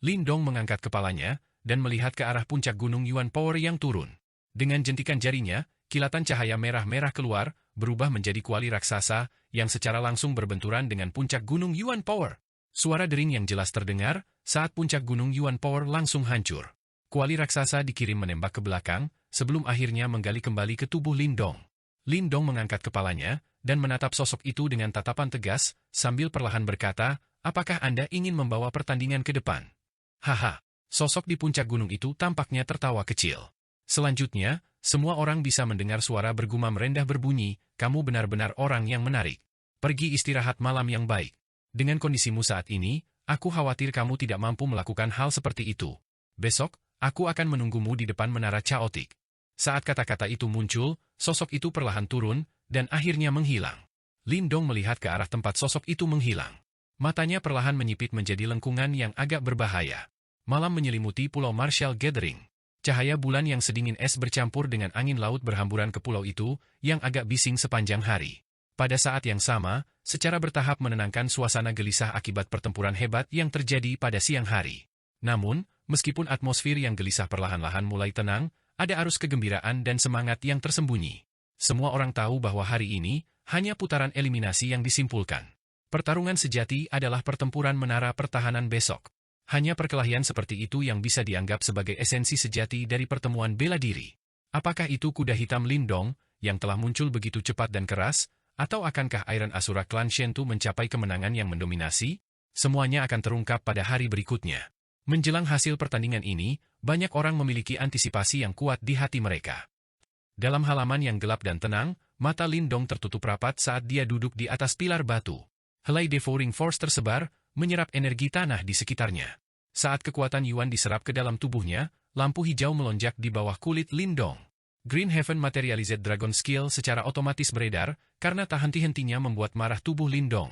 Lindong mengangkat kepalanya dan melihat ke arah puncak gunung Yuan Power yang turun. Dengan jentikan jarinya, kilatan cahaya merah-merah keluar, berubah menjadi kuali raksasa yang secara langsung berbenturan dengan puncak gunung Yuan Power. Suara dering yang jelas terdengar saat puncak gunung Yuan Power langsung hancur. Kuali raksasa dikirim menembak ke belakang, sebelum akhirnya menggali kembali ke tubuh Lindong. Lindong mengangkat kepalanya dan menatap sosok itu dengan tatapan tegas, sambil perlahan berkata, "Apakah Anda ingin membawa pertandingan ke depan?" Haha, sosok di puncak gunung itu tampaknya tertawa kecil. Selanjutnya, semua orang bisa mendengar suara bergumam rendah berbunyi, "Kamu benar-benar orang yang menarik. Pergi istirahat malam yang baik. Dengan kondisimu saat ini, aku khawatir kamu tidak mampu melakukan hal seperti itu. Besok, aku akan menunggumu di depan menara Chaotic." Saat kata-kata itu muncul, sosok itu perlahan turun, dan akhirnya menghilang. Lindong melihat ke arah tempat sosok itu menghilang. Matanya perlahan menyipit menjadi lengkungan yang agak berbahaya. Malam menyelimuti Pulau Marshall Gathering. Cahaya bulan yang sedingin es bercampur dengan angin laut berhamburan ke pulau itu, yang agak bising sepanjang hari. Pada saat yang sama, secara bertahap menenangkan suasana gelisah akibat pertempuran hebat yang terjadi pada siang hari. Namun, meskipun atmosfer yang gelisah perlahan-lahan mulai tenang, ada arus kegembiraan dan semangat yang tersembunyi. Semua orang tahu bahwa hari ini hanya putaran eliminasi yang disimpulkan. Pertarungan sejati adalah pertempuran menara pertahanan besok. Hanya perkelahian seperti itu yang bisa dianggap sebagai esensi sejati dari pertemuan bela diri. Apakah itu kuda hitam Lindong yang telah muncul begitu cepat dan keras, atau akankah Iron Asura Clan Shentu mencapai kemenangan yang mendominasi? Semuanya akan terungkap pada hari berikutnya. Menjelang hasil pertandingan ini, banyak orang memiliki antisipasi yang kuat di hati mereka. Dalam halaman yang gelap dan tenang, mata Lindong tertutup rapat saat dia duduk di atas pilar batu. Helai Devouring Force tersebar, menyerap energi tanah di sekitarnya. Saat kekuatan Yuan diserap ke dalam tubuhnya, lampu hijau melonjak di bawah kulit Lindong. Green Heaven Materialized Dragon Skill secara otomatis beredar, karena tak henti-hentinya membuat marah tubuh Lindong.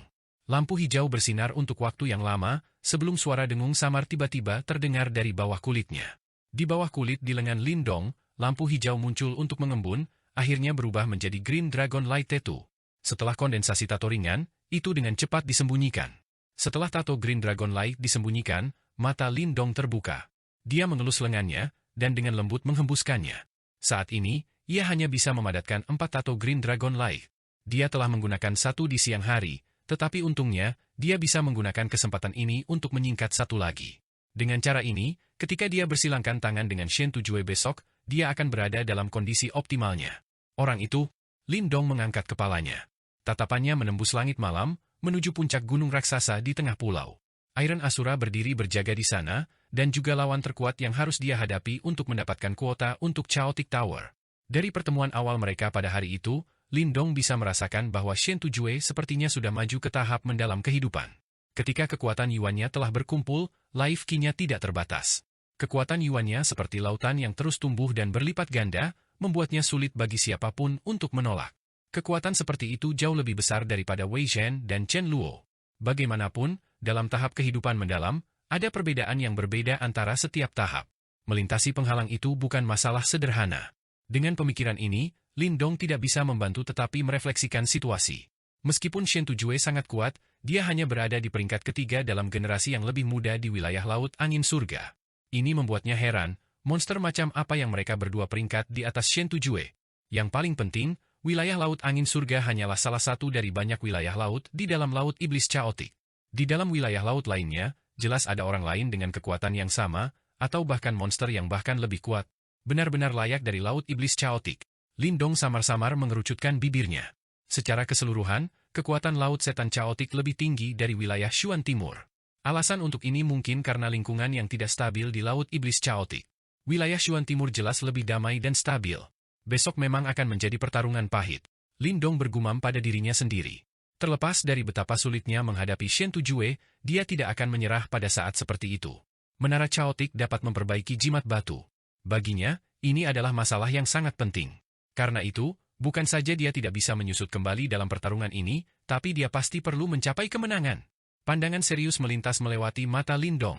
Lampu hijau bersinar untuk waktu yang lama, sebelum suara dengung samar tiba-tiba terdengar dari bawah kulitnya. Di bawah kulit di lengan Lindong, lampu hijau muncul untuk mengembun, akhirnya berubah menjadi Green Dragon Light Tattoo. Setelah kondensasi tato ringan, itu dengan cepat disembunyikan. Setelah tato Green Dragon Light disembunyikan, mata Lindong terbuka. Dia mengelus lengannya, dan dengan lembut menghembuskannya. Saat ini, ia hanya bisa memadatkan 4 tato Green Dragon Light. Dia telah menggunakan satu di siang hari, tetapi untungnya, dia bisa menggunakan kesempatan ini untuk menyingkat satu lagi. Dengan cara ini, ketika dia bersilangkan tangan dengan Shentu Jue besok, dia akan berada dalam kondisi optimalnya. Orang itu, Lindong mengangkat kepalanya. Tatapannya menembus langit malam, menuju puncak gunung raksasa di tengah pulau. Iron Asura berdiri berjaga di sana, dan juga lawan terkuat yang harus dia hadapi untuk mendapatkan kuota untuk Chaotic Tower. Dari pertemuan awal mereka pada hari itu, Lindong bisa merasakan bahwa Shentu Jue sepertinya sudah maju ke tahap mendalam kehidupan. Ketika kekuatan Yuannya telah berkumpul, life ki-nya tidak terbatas. Kekuatan Yuannya seperti lautan yang terus tumbuh dan berlipat ganda, membuatnya sulit bagi siapapun untuk menolak. Kekuatan seperti itu jauh lebih besar daripada Wei Zhen dan Chen Luo. Bagaimanapun, dalam tahap kehidupan mendalam, ada perbedaan yang berbeda antara setiap tahap. Melintasi penghalang itu bukan masalah sederhana. Dengan pemikiran ini, Lindong tidak bisa membantu tetapi merefleksikan situasi. Meskipun Shentu Jue sangat kuat, dia hanya berada di peringkat ketiga dalam generasi yang lebih muda di wilayah Laut Angin Surga. Ini membuatnya heran, monster macam apa yang mereka berdua peringkat di atas Shentu Jue. Yang paling penting, wilayah Laut Angin Surga hanyalah salah satu dari banyak wilayah laut di dalam Laut Iblis Chaotic. Di dalam wilayah laut lainnya, jelas ada orang lain dengan kekuatan yang sama, atau bahkan monster yang bahkan lebih kuat. Benar-benar layak dari Laut Iblis Chaotic. Lindong samar-samar mengerucutkan bibirnya. Secara keseluruhan, kekuatan Laut Setan Chaotic lebih tinggi dari wilayah Shuan Timur. Alasan untuk ini mungkin karena lingkungan yang tidak stabil di Laut Iblis Chaotic. Wilayah Shuan Timur jelas lebih damai dan stabil. Besok memang akan menjadi pertarungan pahit. Lindong bergumam pada dirinya sendiri. Terlepas dari betapa sulitnya menghadapi Shen Tujue, dia tidak akan menyerah pada saat seperti itu. Menara Chaotic dapat memperbaiki jimat batu. Baginya, ini adalah masalah yang sangat penting. Karena itu, bukan saja dia tidak bisa menyusut kembali dalam pertarungan ini, tapi dia pasti perlu mencapai kemenangan. Pandangan serius melintas melewati mata Lindong.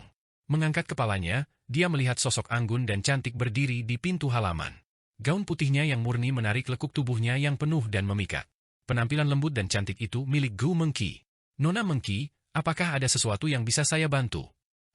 Mengangkat kepalanya, dia melihat sosok anggun dan cantik berdiri di pintu halaman. Gaun putihnya yang murni menarik lekuk tubuhnya yang penuh dan memikat. Penampilan lembut dan cantik itu milik Gu Mengqi. Nona Mengqi, apakah ada sesuatu yang bisa saya bantu?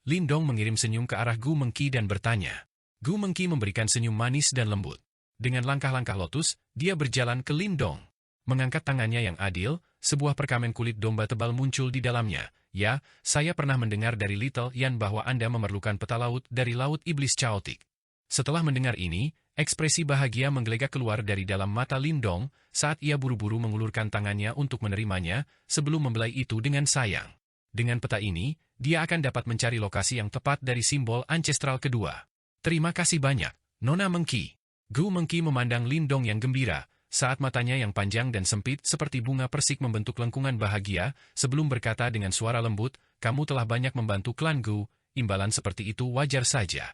Lindong mengirim senyum ke arah Gu Mengqi dan bertanya. Gu Mengqi memberikan senyum manis dan lembut. Dengan langkah-langkah lotus, dia berjalan ke Lindong. Mengangkat tangannya yang adil, sebuah perkamen kulit domba tebal muncul di dalamnya. Ya, saya pernah mendengar dari Little Yan bahwa Anda memerlukan peta laut dari Laut Iblis Chaotic. Setelah mendengar ini, ekspresi bahagia menggelegak keluar dari dalam mata Lindong saat ia buru-buru mengulurkan tangannya untuk menerimanya sebelum membelai itu dengan sayang. Dengan peta ini, dia akan dapat mencari lokasi yang tepat dari simbol ancestral kedua. Terima kasih banyak, Nona Mengqi. Gu Mengqi memandang Lindong yang gembira, saat matanya yang panjang dan sempit seperti bunga persik membentuk lengkungan bahagia, sebelum berkata dengan suara lembut, kamu telah banyak membantu klan Gu, imbalan seperti itu wajar saja.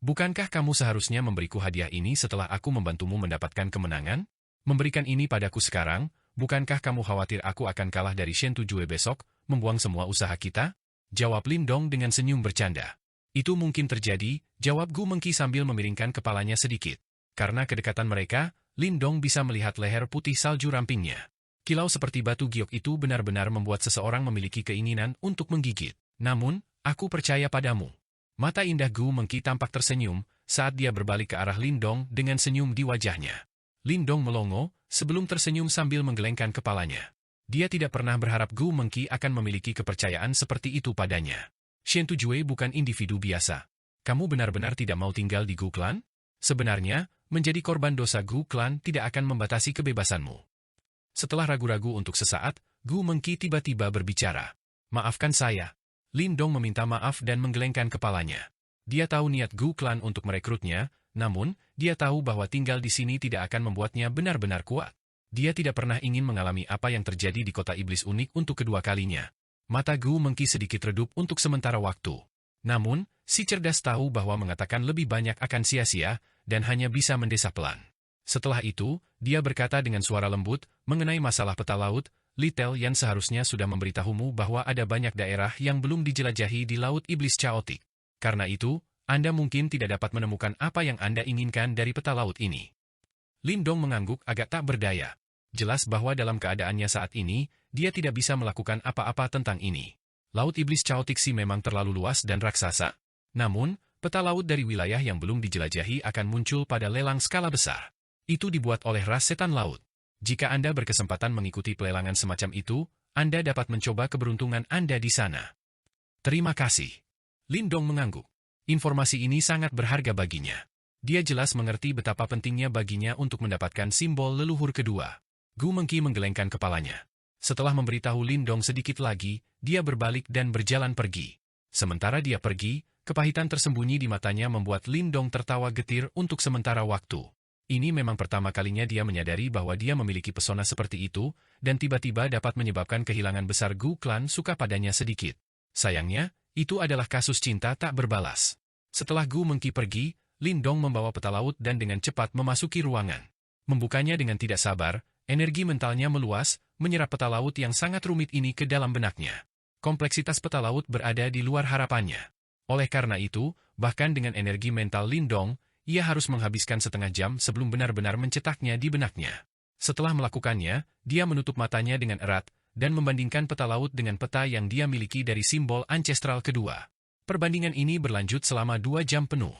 Bukankah kamu seharusnya memberiku hadiah ini setelah aku membantumu mendapatkan kemenangan? Memberikan ini padaku sekarang, bukankah kamu khawatir aku akan kalah dari Shen Tujue besok, membuang semua usaha kita? Jawab Lindong dengan senyum bercanda. Itu mungkin terjadi, jawab Gu Mengqi sambil memiringkan kepalanya sedikit. Karena kedekatan mereka, Lindong bisa melihat leher putih salju rampingnya. Kilau seperti batu giok itu benar-benar membuat seseorang memiliki keinginan untuk menggigit. Namun, aku percaya padamu. Mata indah Gu Mengqi tampak tersenyum saat dia berbalik ke arah Lindong dengan senyum di wajahnya. Lindong melongo sebelum tersenyum sambil menggelengkan kepalanya. Dia tidak pernah berharap Gu Mengqi akan memiliki kepercayaan seperti itu padanya. Shen Tujue bukan individu biasa. Kamu benar-benar tidak mau tinggal di Gu Clan? Sebenarnya, menjadi korban dosa Gu Clan tidak akan membatasi kebebasanmu. Setelah ragu-ragu untuk sesaat, Gu Mengqi tiba-tiba berbicara. Maafkan saya. Lindong meminta maaf dan menggelengkan kepalanya. Dia tahu niat Gu Clan untuk merekrutnya, namun, dia tahu bahwa tinggal di sini tidak akan membuatnya benar-benar kuat. Dia tidak pernah ingin mengalami apa yang terjadi di kota iblis unik untuk kedua kalinya. Mata Gu Mengqi sedikit redup untuk sementara waktu. Namun, si cerdas tahu bahwa mengatakan lebih banyak akan sia-sia, dan hanya bisa mendesah pelan. Setelah itu, dia berkata dengan suara lembut, mengenai masalah peta laut, Little Yan seharusnya sudah memberitahumu bahwa ada banyak daerah yang belum dijelajahi di Laut Iblis Chaotic. Karena itu, Anda mungkin tidak dapat menemukan apa yang Anda inginkan dari peta laut ini. Lindong mengangguk agak tak berdaya. Jelas bahwa dalam keadaannya saat ini, dia tidak bisa melakukan apa-apa tentang ini. Laut Iblis Chaotic sih memang terlalu luas dan raksasa. Namun, peta laut dari wilayah yang belum dijelajahi akan muncul pada lelang skala besar. Itu dibuat oleh ras setan laut. Jika Anda berkesempatan mengikuti pelelangan semacam itu, Anda dapat mencoba keberuntungan Anda di sana. Terima kasih. Lindong mengangguk. Informasi ini sangat berharga baginya. Dia jelas mengerti betapa pentingnya baginya untuk mendapatkan simbol leluhur kedua. Gu Mengqi menggelengkan kepalanya. Setelah memberitahu Lindong sedikit lagi, dia berbalik dan berjalan pergi. Sementara dia pergi, kepahitan tersembunyi di matanya membuat Lindong tertawa getir untuk sementara waktu. Ini memang pertama kalinya dia menyadari bahwa dia memiliki pesona seperti itu, dan tiba-tiba dapat menyebabkan kehilangan besar Gu Clan suka padanya sedikit. Sayangnya, itu adalah kasus cinta tak berbalas. Setelah Gu Mengqi pergi, Lindong membawa peta laut dan dengan cepat memasuki ruangan. Membukanya dengan tidak sabar, energi mentalnya meluas, menyerap peta laut yang sangat rumit ini ke dalam benaknya. Kompleksitas peta laut berada di luar harapannya. Oleh karena itu, bahkan dengan energi mental Lindong, ia harus menghabiskan setengah jam sebelum benar-benar mencetaknya di benaknya. Setelah melakukannya, dia menutup matanya dengan erat, dan membandingkan peta laut dengan peta yang dia miliki dari simbol ancestral kedua. Perbandingan ini berlanjut selama 2 jam penuh.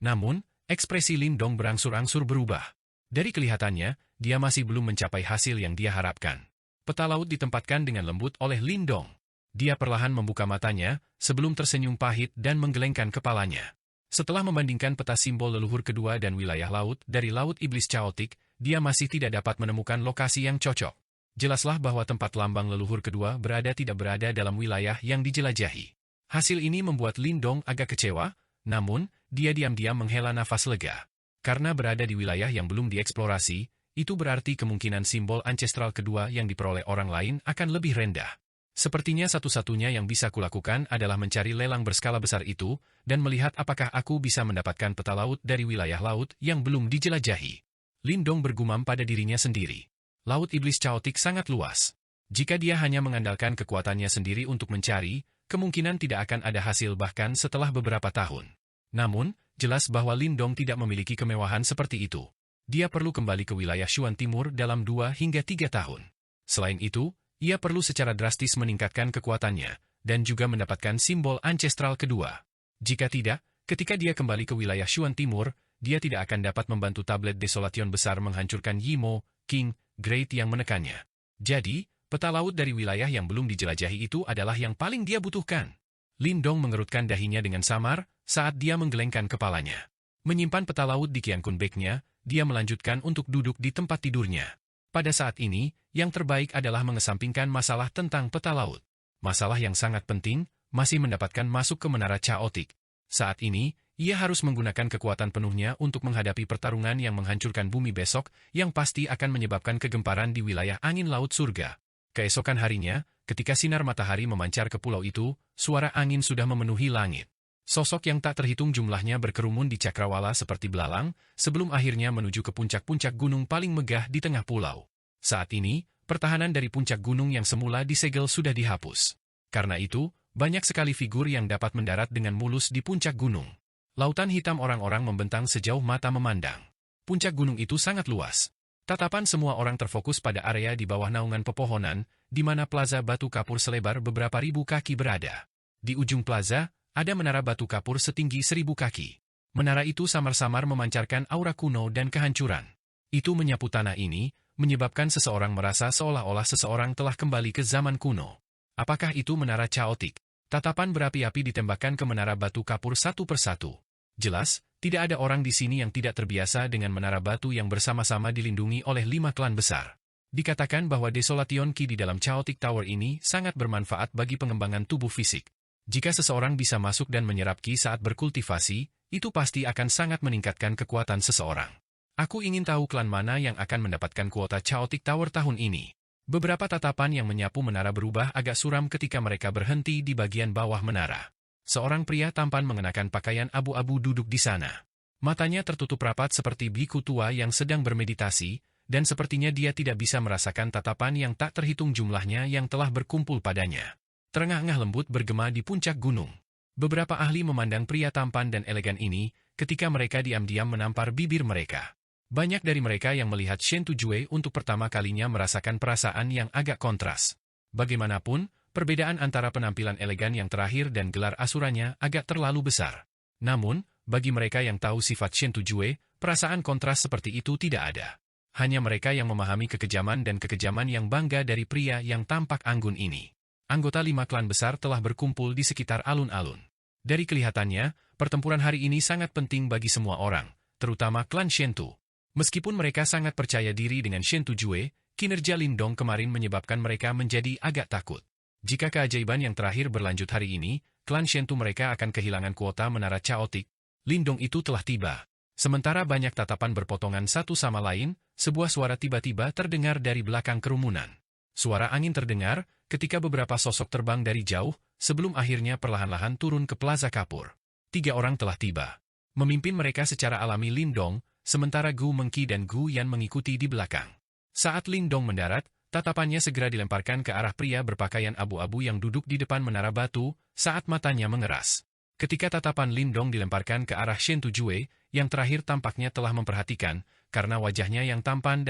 Namun, ekspresi Lindong berangsur-angsur berubah. Dari kelihatannya, dia masih belum mencapai hasil yang dia harapkan. Peta laut ditempatkan dengan lembut oleh Lindong. Dia perlahan membuka matanya, sebelum tersenyum pahit dan menggelengkan kepalanya. Setelah membandingkan peta simbol leluhur kedua dan wilayah laut dari Laut Iblis Chaotic, dia masih tidak dapat menemukan lokasi yang cocok. Jelaslah bahwa tempat lambang leluhur kedua tidak berada dalam wilayah yang dijelajahi. Hasil ini membuat Lindong agak kecewa, namun, dia diam-diam menghela nafas lega. Karena berada di wilayah yang belum dieksplorasi, itu berarti kemungkinan simbol ancestral kedua yang diperoleh orang lain akan lebih rendah. Sepertinya satu-satunya yang bisa kulakukan adalah mencari lelang berskala besar itu, dan melihat apakah aku bisa mendapatkan peta laut dari wilayah laut yang belum dijelajahi. Lindong bergumam pada dirinya sendiri. Laut Iblis Chaotic sangat luas. Jika dia hanya mengandalkan kekuatannya sendiri untuk mencari, kemungkinan tidak akan ada hasil bahkan setelah beberapa tahun. Namun, jelas bahwa Lindong tidak memiliki kemewahan seperti itu. Dia perlu kembali ke wilayah Shuan Timur dalam 2 hingga 3 tahun. Selain itu, ia perlu secara drastis meningkatkan kekuatannya, dan juga mendapatkan simbol ancestral kedua. Jika tidak, ketika dia kembali ke wilayah Shuan Timur, dia tidak akan dapat membantu tablet Desolation besar menghancurkan Yimo, King, Great yang menekannya. Jadi, peta laut dari wilayah yang belum dijelajahi itu adalah yang paling dia butuhkan. Lindong mengerutkan dahinya dengan samar saat dia menggelengkan kepalanya. Menyimpan peta laut di Qiankun Bag-nya, dia melanjutkan untuk duduk di tempat tidurnya. Pada saat ini, yang terbaik adalah mengesampingkan masalah tentang peta laut. Masalah yang sangat penting, masih mendapatkan masuk ke Menara Chaotic. Saat ini, ia harus menggunakan kekuatan penuhnya untuk menghadapi pertarungan yang menghancurkan bumi besok, yang pasti akan menyebabkan kegemparan di wilayah angin laut surga. Keesokan harinya, ketika sinar matahari memancar ke pulau itu, suara angin sudah memenuhi langit. Sosok yang tak terhitung jumlahnya berkerumun di cakrawala seperti belalang, sebelum akhirnya menuju ke puncak-puncak gunung paling megah di tengah pulau. Saat ini, pertahanan dari puncak gunung yang semula disegel sudah dihapus. Karena itu, banyak sekali figur yang dapat mendarat dengan mulus di puncak gunung. Lautan hitam orang-orang membentang sejauh mata memandang. Puncak gunung itu sangat luas. Tatapan semua orang terfokus pada area di bawah naungan pepohonan, di mana plaza batu kapur selebar beberapa ribu kaki berada. Di ujung plaza, ada menara batu kapur setinggi 1000 kaki. Menara itu samar-samar memancarkan aura kuno dan kehancuran. Itu menyapu tanah ini, menyebabkan seseorang merasa seolah-olah seseorang telah kembali ke zaman kuno. Apakah itu Menara Chaotic? Tatapan berapi-api ditembakkan ke menara batu kapur satu persatu. Jelas, tidak ada orang di sini yang tidak terbiasa dengan menara batu yang bersama-sama dilindungi oleh 5 klan besar. Dikatakan bahwa Desolation Ki di dalam Chaotic Tower ini sangat bermanfaat bagi pengembangan tubuh fisik. Jika seseorang bisa masuk dan menyerap ki saat berkultivasi, itu pasti akan sangat meningkatkan kekuatan seseorang. Aku ingin tahu klan mana yang akan mendapatkan kuota Chaotic Tower tahun ini. Beberapa tatapan yang menyapu menara berubah agak suram ketika mereka berhenti di bagian bawah menara. Seorang pria tampan mengenakan pakaian abu-abu duduk di sana. Matanya tertutup rapat seperti biku tua yang sedang bermeditasi, dan sepertinya dia tidak bisa merasakan tatapan yang tak terhitung jumlahnya yang telah berkumpul padanya. Terengah-engah lembut bergema di puncak gunung. Beberapa ahli memandang pria tampan dan elegan ini, ketika mereka diam-diam menampar bibir mereka. Banyak dari mereka yang melihat Shen Tujue untuk pertama kalinya merasakan perasaan yang agak kontras. Bagaimanapun, perbedaan antara penampilan elegan yang terakhir dan gelar asuranya agak terlalu besar. Namun, bagi mereka yang tahu sifat Shen Tujue, perasaan kontras seperti itu tidak ada. Hanya mereka yang memahami kekejaman dan kekejaman yang bangga dari pria yang tampak anggun ini. Anggota 5 klan besar telah berkumpul di sekitar alun-alun. Dari kelihatannya, pertempuran hari ini sangat penting bagi semua orang, terutama klan Shentu. Meskipun mereka sangat percaya diri dengan Shen Tujue, kinerja Lindong kemarin menyebabkan mereka menjadi agak takut. Jika keajaiban yang terakhir berlanjut hari ini, klan Shentu mereka akan kehilangan kuota Menara Chaotic. Lindong itu telah tiba. Sementara banyak tatapan berpotongan satu sama lain, sebuah suara tiba-tiba terdengar dari belakang kerumunan. Suara angin terdengar ketika beberapa sosok terbang dari jauh, sebelum akhirnya perlahan-lahan turun ke Plaza Kapur. 3 orang telah tiba. Memimpin mereka secara alami Lindong, sementara Gu Mengki dan Gu Yan mengikuti di belakang. Saat Lindong mendarat, tatapannya segera dilemparkan ke arah pria berpakaian abu-abu yang duduk di depan menara batu, saat matanya mengeras. Ketika tatapan Lindong dilemparkan ke arah Shen Tujue, yang terakhir tampaknya telah memperhatikan, karena wajahnya yang tampan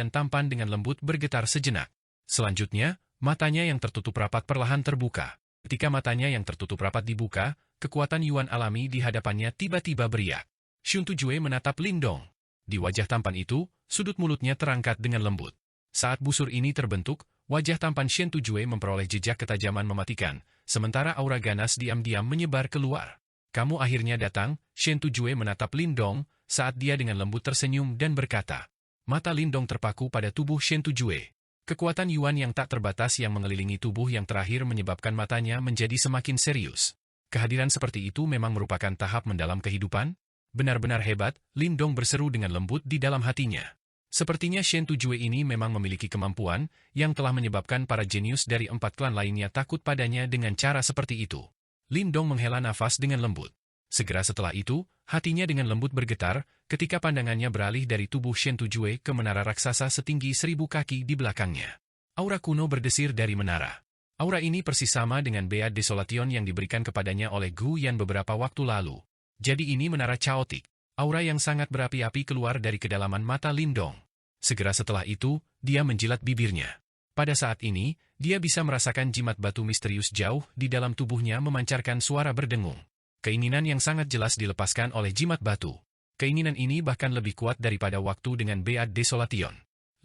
dengan lembut bergetar sejenak. Selanjutnya, matanya yang tertutup rapat perlahan terbuka. Ketika matanya yang tertutup rapat dibuka, kekuatan Yuan alami di hadapannya tiba-tiba beriak. Shen Tujue menatap Lindong. Di wajah tampan itu, sudut mulutnya terangkat dengan lembut. Saat busur ini terbentuk, wajah tampan Shen Tujue memperoleh jejak ketajaman mematikan, sementara aura ganas diam-diam menyebar keluar. Kamu akhirnya datang, Shen Tujue menatap Lindong, saat dia dengan lembut tersenyum dan berkata. Mata Lindong terpaku pada tubuh Shen Tujue. Kekuatan Yuan yang tak terbatas yang mengelilingi tubuh yang terakhir menyebabkan matanya menjadi semakin serius. Kehadiran seperti itu memang merupakan tahap mendalam kehidupan? Benar-benar hebat, Lin Dong berseru dengan lembut di dalam hatinya. Sepertinya Shen Tujue ini memang memiliki kemampuan yang telah menyebabkan para jenius dari 4 klan lainnya takut padanya dengan cara seperti itu. Lin Dong menghela nafas dengan lembut. Segera setelah itu, hatinya dengan lembut bergetar ketika pandangannya beralih dari tubuh Shen Tujue ke menara raksasa setinggi 1000 kaki di belakangnya. Aura kuno berdesir dari menara. Aura ini persis sama dengan Beat Desolation yang diberikan kepadanya oleh Gu Yan beberapa waktu lalu. Jadi ini menara caotik. Aura yang sangat berapi-api keluar dari kedalaman mata Lin Dong. Segera setelah itu, dia menjilat bibirnya. Pada saat ini, dia bisa merasakan jimat batu misterius jauh di dalam tubuhnya memancarkan suara berdengung. Keinginan yang sangat jelas dilepaskan oleh jimat batu. Keinginan ini bahkan lebih kuat daripada waktu dengan Beat Desolation.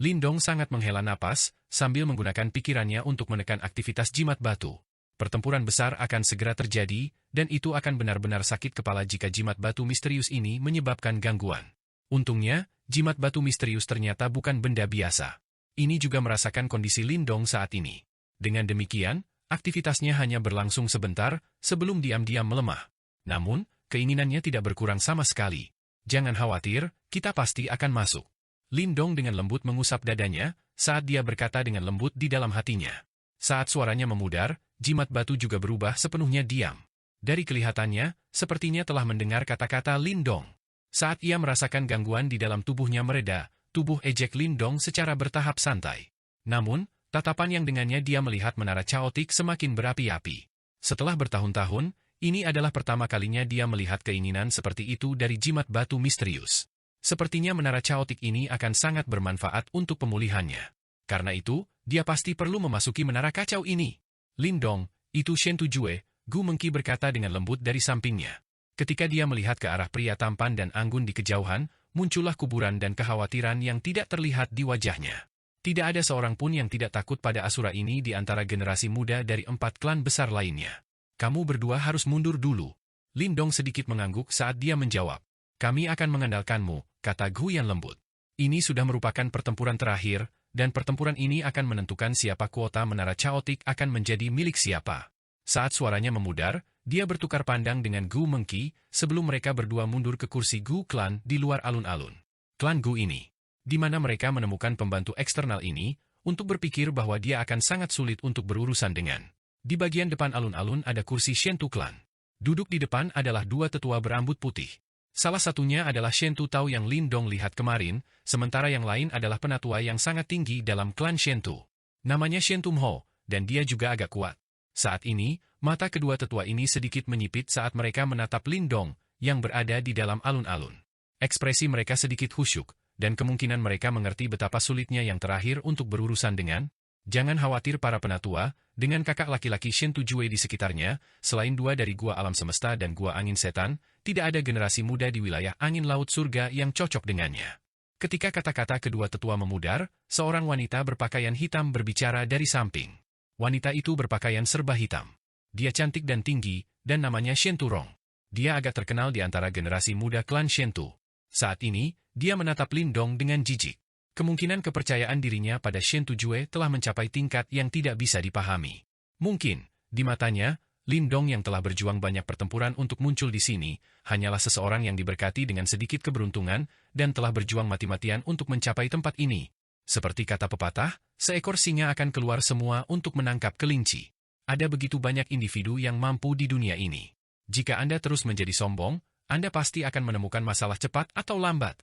Lin Dong sangat menghela napas, sambil menggunakan pikirannya untuk menekan aktivitas jimat batu. Pertempuran besar akan segera terjadi, dan itu akan benar-benar sakit kepala jika jimat batu misterius ini menyebabkan gangguan. Untungnya, jimat batu misterius ternyata bukan benda biasa. Ini juga merasakan kondisi Lin Dong saat ini. Dengan demikian, aktivitasnya hanya berlangsung sebentar, sebelum diam-diam melemah. Namun, keinginannya tidak berkurang sama sekali. Jangan khawatir, kita pasti akan masuk. Lin Dong dengan lembut mengusap dadanya, saat dia berkata dengan lembut di dalam hatinya. Saat suaranya memudar, jimat batu juga berubah sepenuhnya diam. Dari kelihatannya, sepertinya telah mendengar kata-kata Lin Dong. Saat ia merasakan gangguan di dalam tubuhnya mereda, tubuh ejek Lin Dong secara bertahap santai. Namun, tatapan yang dengannya dia melihat menara caotik semakin berapi-api. Setelah bertahun-tahun, ini adalah pertama kalinya dia melihat keinginan seperti itu dari jimat batu misterius. Sepertinya menara caotik ini akan sangat bermanfaat untuk pemulihannya. Karena itu, dia pasti perlu memasuki menara kacau ini. Lin Dong, itu Shen Tujue, Gu Mengki berkata dengan lembut dari sampingnya. Ketika dia melihat ke arah pria tampan dan anggun di kejauhan, muncullah kuburan dan kekhawatiran yang tidak terlihat di wajahnya. Tidak ada seorang pun yang tidak takut pada Asura ini di antara generasi muda dari 4 klan besar lainnya. Kamu berdua harus mundur dulu. Lin Dong sedikit mengangguk saat dia menjawab. Kami akan mengandalkanmu, kata Gu yang lembut. Ini sudah merupakan pertempuran terakhir, dan pertempuran ini akan menentukan siapa kuota menara caotik akan menjadi milik siapa. Saat suaranya memudar, dia bertukar pandang dengan Gu Mengki sebelum mereka berdua mundur ke kursi Gu Clan di luar alun-alun. Klan Gu ini, di mana mereka menemukan pembantu eksternal ini, untuk berpikir bahwa dia akan sangat sulit untuk berurusan dengan. Di bagian depan alun-alun ada kursi Shen Tu Clan. Duduk di depan adalah 2 tetua berambut putih. Salah satunya adalah Shen Tu Tao yang Lin Dong lihat kemarin, sementara yang lain adalah penatua yang sangat tinggi dalam klan Shen Tu. Namanya Shen Tum Ho, dan dia juga agak kuat. Saat ini, mata kedua tetua ini sedikit menyipit saat mereka menatap Lin Dong, yang berada di dalam alun-alun. Ekspresi mereka sedikit khusyuk, dan kemungkinan mereka mengerti betapa sulitnya yang terakhir untuk berurusan dengan. Jangan khawatir para penatua, dengan kakak laki-laki Shen Tujue di sekitarnya, selain 2 dari Gua Alam Semesta dan Gua Angin Setan, tidak ada generasi muda di wilayah Angin Laut Surga yang cocok dengannya. Ketika kata-kata kedua tetua memudar, seorang wanita berpakaian hitam berbicara dari samping. Wanita itu berpakaian serba hitam. Dia cantik dan tinggi, dan namanya Shen Turong. Dia agak terkenal di antara generasi muda klan Shen Tu. Saat ini, dia menatap Lin Dong dengan jijik. Kemungkinan kepercayaan dirinya pada Shen Tujue telah mencapai tingkat yang tidak bisa dipahami. Mungkin, di matanya, Lin Dong yang telah berjuang banyak pertempuran untuk muncul di sini, hanyalah seseorang yang diberkati dengan sedikit keberuntungan dan telah berjuang mati-matian untuk mencapai tempat ini. Seperti kata pepatah, seekor singa akan keluar semua untuk menangkap kelinci. Ada begitu banyak individu yang mampu di dunia ini. Jika Anda terus menjadi sombong, Anda pasti akan menemukan masalah cepat atau lambat.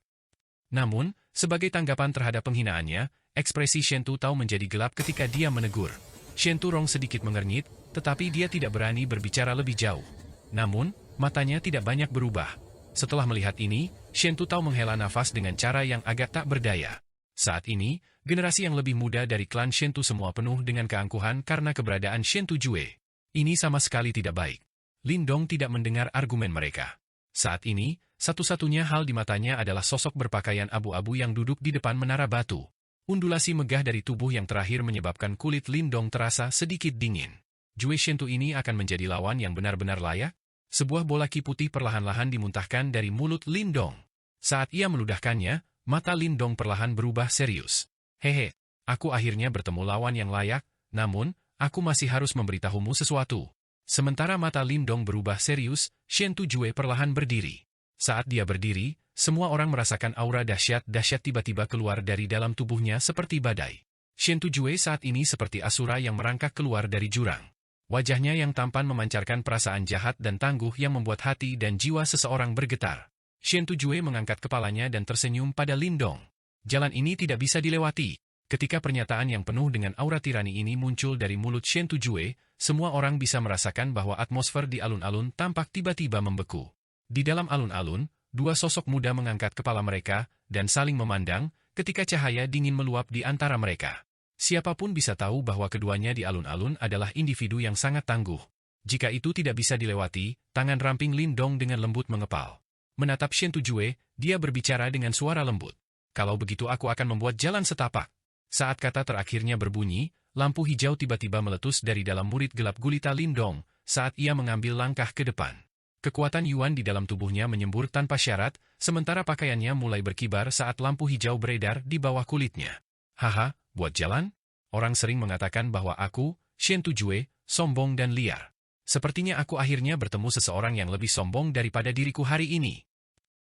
Namun, sebagai tanggapan terhadap penghinaannya, ekspresi Shen Tu Tao menjadi gelap ketika dia menegur. Shen Turong sedikit mengernyit, tetapi dia tidak berani berbicara lebih jauh. Namun, matanya tidak banyak berubah. Setelah melihat ini, Shen Tu Tao menghela nafas dengan cara yang agak tak berdaya. Saat ini, generasi yang lebih muda dari klan Shen Tu semua penuh dengan keangkuhan karena keberadaan Shen Tujue. Ini sama sekali tidak baik. Lin Dong tidak mendengar argumen mereka. Saat ini, satu-satunya hal di matanya adalah sosok berpakaian abu-abu yang duduk di depan menara batu. Undulasi megah dari tubuh yang terakhir menyebabkan kulit Lin Dong terasa sedikit dingin. Jue Shen Tu ini akan menjadi lawan yang benar-benar layak? Sebuah bola ki putih perlahan-lahan dimuntahkan dari mulut Lin Dong. Saat ia meludahkannya, mata Lin Dong perlahan berubah serius. Hehe, aku akhirnya bertemu lawan yang layak, namun, aku masih harus memberitahumu sesuatu. Sementara mata Lin Dong berubah serius, Shen Tujue perlahan berdiri. Saat dia berdiri, semua orang merasakan aura dahsyat tiba-tiba keluar dari dalam tubuhnya seperti badai. Shen Tujue saat ini seperti asura yang merangkak keluar dari jurang. Wajahnya yang tampan memancarkan perasaan jahat dan tangguh yang membuat hati dan jiwa seseorang bergetar. Shen Tujue mengangkat kepalanya dan tersenyum pada Lindong. Jalan ini tidak bisa dilewati. Ketika pernyataan yang penuh dengan aura tirani ini muncul dari mulut Shen Tujue, semua orang bisa merasakan bahwa atmosfer di alun-alun tampak tiba-tiba membeku. Di dalam alun-alun, dua sosok muda mengangkat kepala mereka dan saling memandang ketika cahaya dingin meluap di antara mereka. Siapapun bisa tahu bahwa keduanya di alun-alun adalah individu yang sangat tangguh. Jika itu tidak bisa dilewati, tangan ramping Lindong dengan lembut mengepal. Menatap Shen Tujue, dia berbicara dengan suara lembut. Kalau begitu aku akan membuat jalan setapak. Saat kata terakhirnya berbunyi, lampu hijau tiba-tiba meletus dari dalam murid gelap gulita Lindong saat ia mengambil langkah ke depan. Kekuatan Yuan di dalam tubuhnya menyembur tanpa syarat, sementara pakaiannya mulai berkibar saat lampu hijau beredar di bawah kulitnya. Haha, buat jalan? Orang sering mengatakan bahwa aku, Shen Tujue, sombong dan liar. Sepertinya aku akhirnya bertemu seseorang yang lebih sombong daripada diriku hari ini.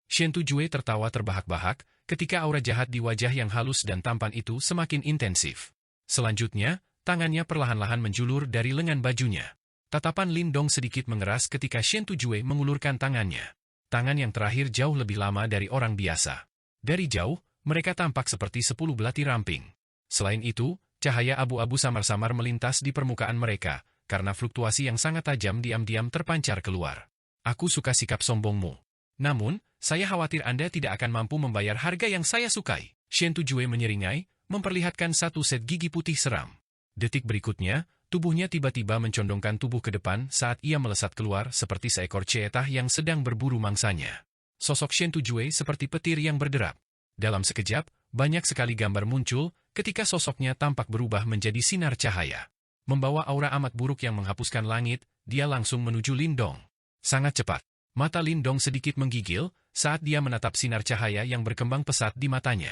Shen Tujue tertawa terbahak-bahak ketika aura jahat di wajah yang halus dan tampan itu semakin intensif. Selanjutnya, tangannya perlahan-lahan menjulur dari lengan bajunya. Tatapan Lindong sedikit mengeras ketika Shen Tujue mengulurkan tangannya. Tangan yang terakhir jauh lebih lama dari orang biasa. Dari jauh, mereka tampak seperti 10 belati ramping. Selain itu, cahaya abu-abu samar-samar melintas di permukaan mereka, karena fluktuasi yang sangat tajam diam-diam terpancar keluar. Aku suka sikap sombongmu. Namun, saya khawatir Anda tidak akan mampu membayar harga yang saya sukai. Shen Tujue menyeringai, memperlihatkan satu set gigi putih seram. Detik berikutnya, tubuhnya tiba-tiba mencondongkan tubuh ke depan saat ia melesat keluar seperti seekor ceetah yang sedang berburu mangsanya. Sosok Shen Tujue seperti petir yang berderap. Dalam sekejap, banyak sekali gambar muncul ketika sosoknya tampak berubah menjadi sinar cahaya. Membawa aura amat buruk yang menghapuskan langit, dia langsung menuju Lindong. Sangat cepat. Mata Lindong sedikit menggigil saat dia menatap sinar cahaya yang berkembang pesat di matanya.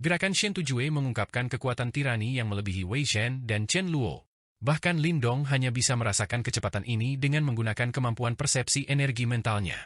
Gerakan Shen Tujue mengungkapkan kekuatan tirani yang melebihi Wei Shen dan Chen Luo. Bahkan Lindong hanya bisa merasakan kecepatan ini dengan menggunakan kemampuan persepsi energi mentalnya.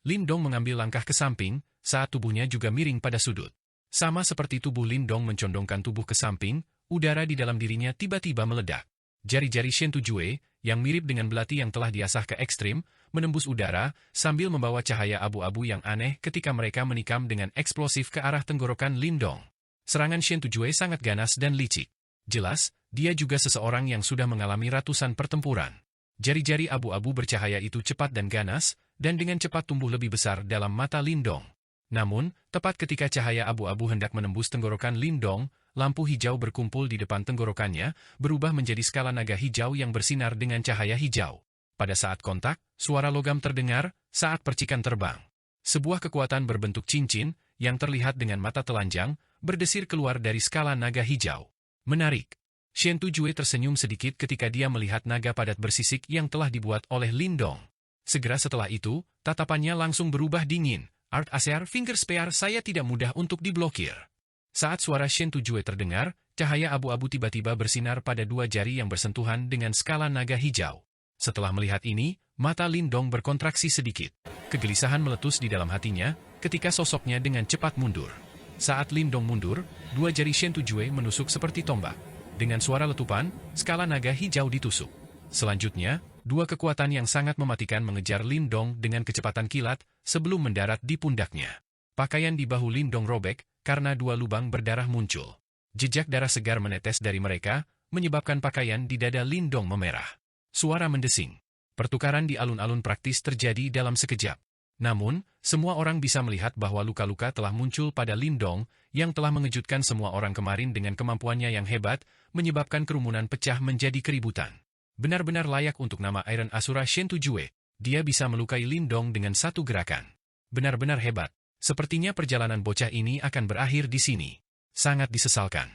Lindong mengambil langkah ke samping, saat tubuhnya juga miring pada sudut. Sama seperti tubuh Lindong mencondongkan tubuh ke samping, udara di dalam dirinya tiba-tiba meledak. Jari-jari Shen Tujue, yang mirip dengan belati yang telah diasah ke ekstrim, menembus udara sambil membawa cahaya abu-abu yang aneh ketika mereka menikam dengan eksplosif ke arah tenggorokan Lindong. Serangan Shen Tujue sangat ganas dan licik. Jelas, dia juga seseorang yang sudah mengalami ratusan pertempuran. Jari-jari abu-abu bercahaya itu cepat dan ganas, dan dengan cepat tumbuh lebih besar dalam mata Lindong. Namun, tepat ketika cahaya abu-abu hendak menembus tenggorokan Lindong, lampu hijau berkumpul di depan tenggorokannya, berubah menjadi skala naga hijau yang bersinar dengan cahaya hijau. Pada saat kontak, suara logam terdengar saat percikan terbang. Sebuah kekuatan berbentuk cincin, yang terlihat dengan mata telanjang, berdesir keluar dari skala naga hijau. Menarik. Shen Tujue tersenyum sedikit ketika dia melihat naga padat bersisik yang telah dibuat oleh Lindong. Segera setelah itu, tatapannya langsung berubah dingin. Art Acer Finger Spear saya tidak mudah untuk diblokir. Saat suara Shen Tujue terdengar, cahaya abu-abu tiba-tiba bersinar pada dua jari yang bersentuhan dengan skala naga hijau. Setelah melihat ini, mata Lindong berkontraksi sedikit. Kegelisahan meletus di dalam hatinya ketika sosoknya dengan cepat mundur. Saat Lindong mundur, dua jari Shen Tujue menusuk seperti tombak. Dengan suara letupan, skala naga hijau ditusuk. Selanjutnya, dua kekuatan yang sangat mematikan mengejar Lindong dengan kecepatan kilat sebelum mendarat di pundaknya. Pakaian di bahu Lindong robek karena dua lubang berdarah muncul. Jejak darah segar menetes dari mereka, menyebabkan pakaian di dada Lindong memerah. Suara mendesing. Pertukaran di alun-alun praktis terjadi dalam sekejap. Namun, semua orang bisa melihat bahwa luka-luka telah muncul pada Lindong yang telah mengejutkan semua orang kemarin dengan kemampuannya yang hebat, menyebabkan kerumunan pecah menjadi keributan. Benar-benar layak untuk nama Iron Asura Shen Tujue. Dia bisa melukai Lindong dengan satu gerakan. Benar-benar hebat. Sepertinya perjalanan bocah ini akan berakhir di sini. Sangat disesalkan.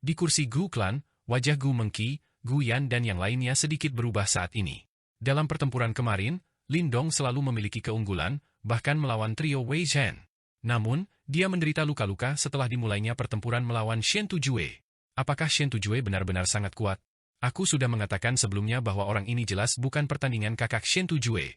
Di kursi Gu Clan, wajah Gu Mengqi, Gu Yan dan yang lainnya sedikit berubah saat ini. Dalam pertempuran kemarin, Lindong selalu memiliki keunggulan, bahkan melawan trio Wei Shen. Namun, dia menderita luka-luka setelah dimulainya pertempuran melawan Shen Tujue. Apakah Shen Tujue benar-benar sangat kuat? Aku sudah mengatakan sebelumnya bahwa orang ini jelas bukan pertandingan kakak Shen Tujue.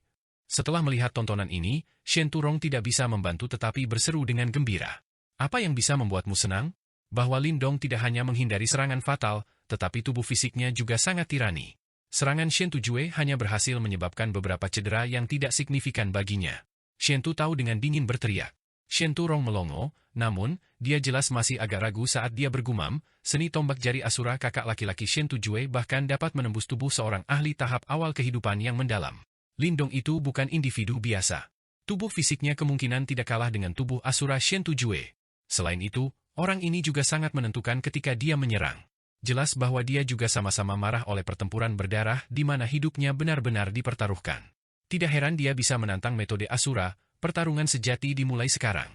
Setelah melihat tontonan ini, Shen Turong tidak bisa membantu tetapi berseru dengan gembira. Apa yang bisa membuatmu senang? Bahwa Lindong tidak hanya menghindari serangan fatal, tetapi tubuh fisiknya juga sangat tirani. Serangan Shen Tujue hanya berhasil menyebabkan beberapa cedera yang tidak signifikan baginya. Shen Tu tahu dengan dingin berteriak. Shen Turong melongo, namun, dia jelas masih agak ragu saat dia bergumam, seni tombak jari Asura kakak laki-laki Shen Tujue bahkan dapat menembus tubuh seorang ahli tahap awal kehidupan yang mendalam. Lindong itu bukan individu biasa. Tubuh fisiknya kemungkinan tidak kalah dengan tubuh Asura Shen Tujue. Selain itu, orang ini juga sangat menentukan ketika dia menyerang. Jelas bahwa dia juga sama-sama marah oleh pertempuran berdarah di mana hidupnya benar-benar dipertaruhkan. Tidak heran dia bisa menantang metode Asura, pertarungan sejati dimulai sekarang.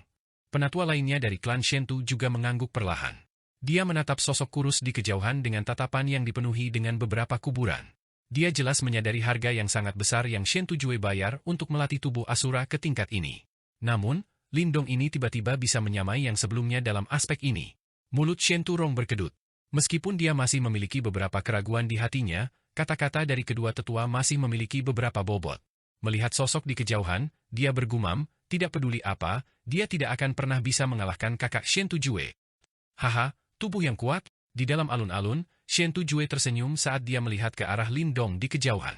Penatua lainnya dari klan Shentu juga mengangguk perlahan. Dia menatap sosok kurus di kejauhan dengan tatapan yang dipenuhi dengan beberapa kuburan. Dia jelas menyadari harga yang sangat besar yang Shen Tujue bayar untuk melatih tubuh Asura ke tingkat ini. Namun, Lindong ini tiba-tiba bisa menyamai yang sebelumnya dalam aspek ini. Mulut Shen Turong berkedut. Meskipun dia masih memiliki beberapa keraguan di hatinya, kata-kata dari kedua tetua masih memiliki beberapa bobot. Melihat sosok di kejauhan, dia bergumam, tidak peduli apa, dia tidak akan pernah bisa mengalahkan kakak Shen Tujue. Haha, tubuh yang kuat. Di dalam alun-alun, Shen Tujue tersenyum saat dia melihat ke arah Lindong di kejauhan.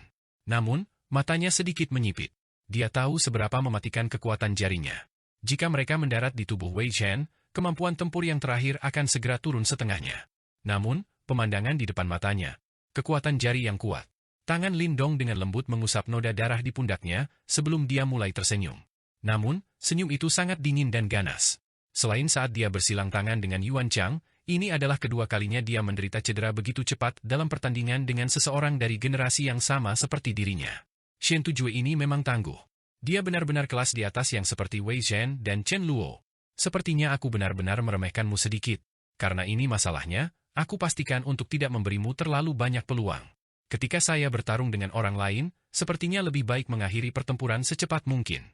Namun, matanya sedikit menyipit. Dia tahu seberapa mematikan kekuatan jarinya. Jika mereka mendarat di tubuh Wei Shen, kemampuan tempur yang terakhir akan segera turun setengahnya. Namun, pemandangan di depan matanya. Kekuatan jari yang kuat. Tangan Lindong dengan lembut mengusap noda darah di pundaknya sebelum dia mulai tersenyum. Namun, senyum itu sangat dingin dan ganas. Selain saat dia bersilang tangan dengan Yuan Chang, ini adalah kedua kalinya dia menderita cedera begitu cepat dalam pertandingan dengan seseorang dari generasi yang sama seperti dirinya. Shen Tujue ini memang tangguh. Dia benar-benar kelas di atas yang seperti Wei Shen dan Chen Luo. Sepertinya aku benar-benar meremehkanmu sedikit. Karena ini masalahnya, aku pastikan untuk tidak memberimu terlalu banyak peluang. Ketika saya bertarung dengan orang lain, sepertinya lebih baik mengakhiri pertempuran secepat mungkin.